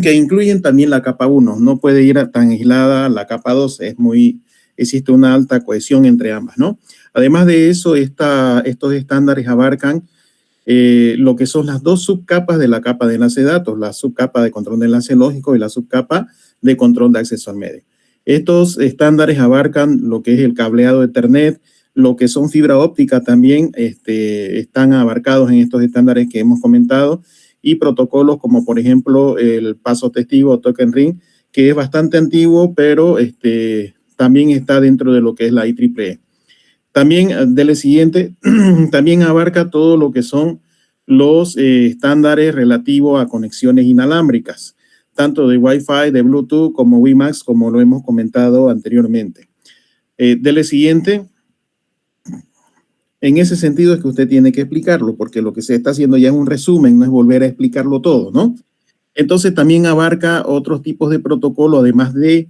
Speaker 1: que incluyen también la capa 1. No puede ir tan aislada la capa 2, existe una alta cohesión entre ambas, ¿no? Además de eso, estos estándares abarcan lo que son las dos subcapas de la capa de enlace de datos, la subcapa de control de enlace lógico y la subcapa de control de acceso al medio. Estos estándares abarcan lo que es el cableado Ethernet, lo que son fibra óptica también están abarcados en estos estándares que hemos comentado, y protocolos como por ejemplo el paso testigo Token Ring, que es bastante antiguo, pero también está dentro de lo que es la IEEE. También, dele siguiente, también abarca todo lo que son los estándares relativos a conexiones inalámbricas, tanto de Wi-Fi, de Bluetooth, como WiMAX, como lo hemos comentado anteriormente. Dele siguiente. En ese sentido es que usted tiene que explicarlo, porque lo que se está haciendo ya es un resumen, no es volver a explicarlo todo, ¿no? Entonces también abarca otros tipos de protocolo, además de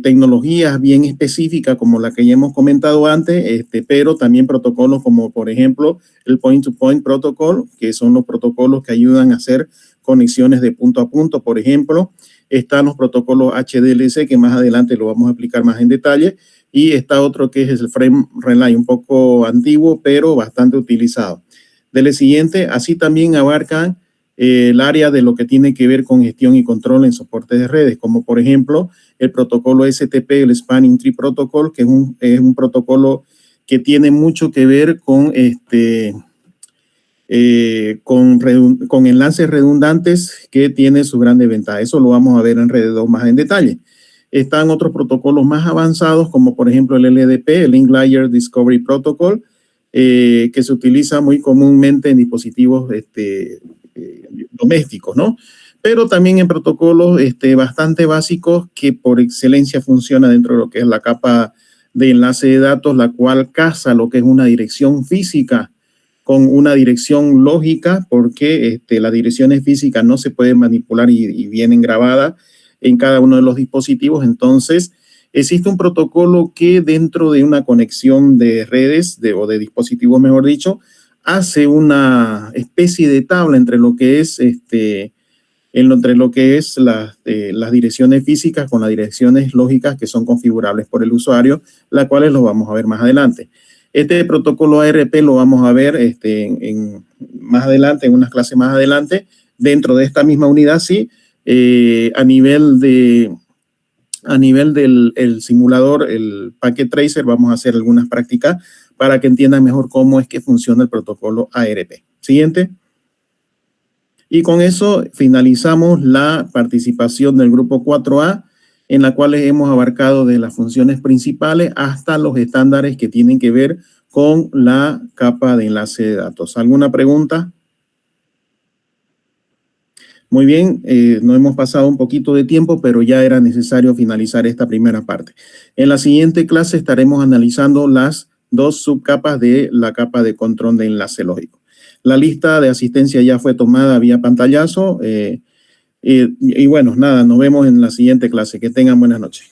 Speaker 1: tecnologías bien específicas como la que ya hemos comentado antes, pero también protocolos como por ejemplo el Point-to-Point Protocol, que son los protocolos que ayudan a hacer conexiones de punto a punto, por ejemplo. Están los protocolos HDLC, que más adelante lo vamos a explicar más en detalle. Y está otro que es el Frame Relay, un poco antiguo, pero bastante utilizado. Dele siguiente, así también abarcan el área de lo que tiene que ver con gestión y control en soporte de redes, como por ejemplo el protocolo STP, el Spanning Tree Protocol, que es un protocolo que tiene mucho que ver con, con enlaces redundantes, que tiene su gran ventaja. Eso lo vamos a ver en Red 2 más en detalle. Están otros protocolos más avanzados, como por ejemplo el LDP, el Link Layer Discovery Protocol, que se utiliza muy comúnmente en dispositivos domésticos, ¿no? Pero también en protocolos bastante básicos que por excelencia funciona dentro de lo que es la capa de enlace de datos, la cual casa lo que es una dirección física con una dirección lógica, porque las direcciones físicas no se pueden manipular y vienen grabadas en cada uno de los dispositivos. Entonces, existe un protocolo que dentro de una conexión de redes o de dispositivos, mejor dicho, hace una especie de tabla entre lo que es las direcciones físicas con las direcciones lógicas que son configurables por el usuario, las cuales lo vamos a ver más adelante. Este protocolo ARP lo vamos a ver más adelante, en unas clases más adelante, dentro de esta misma unidad, sí, a nivel del el simulador, el Packet Tracer, vamos a hacer algunas prácticas para que entiendan mejor cómo es que funciona el protocolo ARP. Siguiente. Y con eso finalizamos la participación del grupo 4A, en la cual hemos abarcado de las funciones principales hasta los estándares que tienen que ver con la capa de enlace de datos. ¿Alguna pregunta? Muy bien, nos hemos pasado un poquito de tiempo, pero ya era necesario finalizar esta primera parte. En la siguiente clase estaremos analizando las dos subcapas de la capa de control de enlace lógico. La lista de asistencia ya fue tomada vía pantallazo. Y bueno, nada, nos vemos en la siguiente clase. Que tengan buenas noches.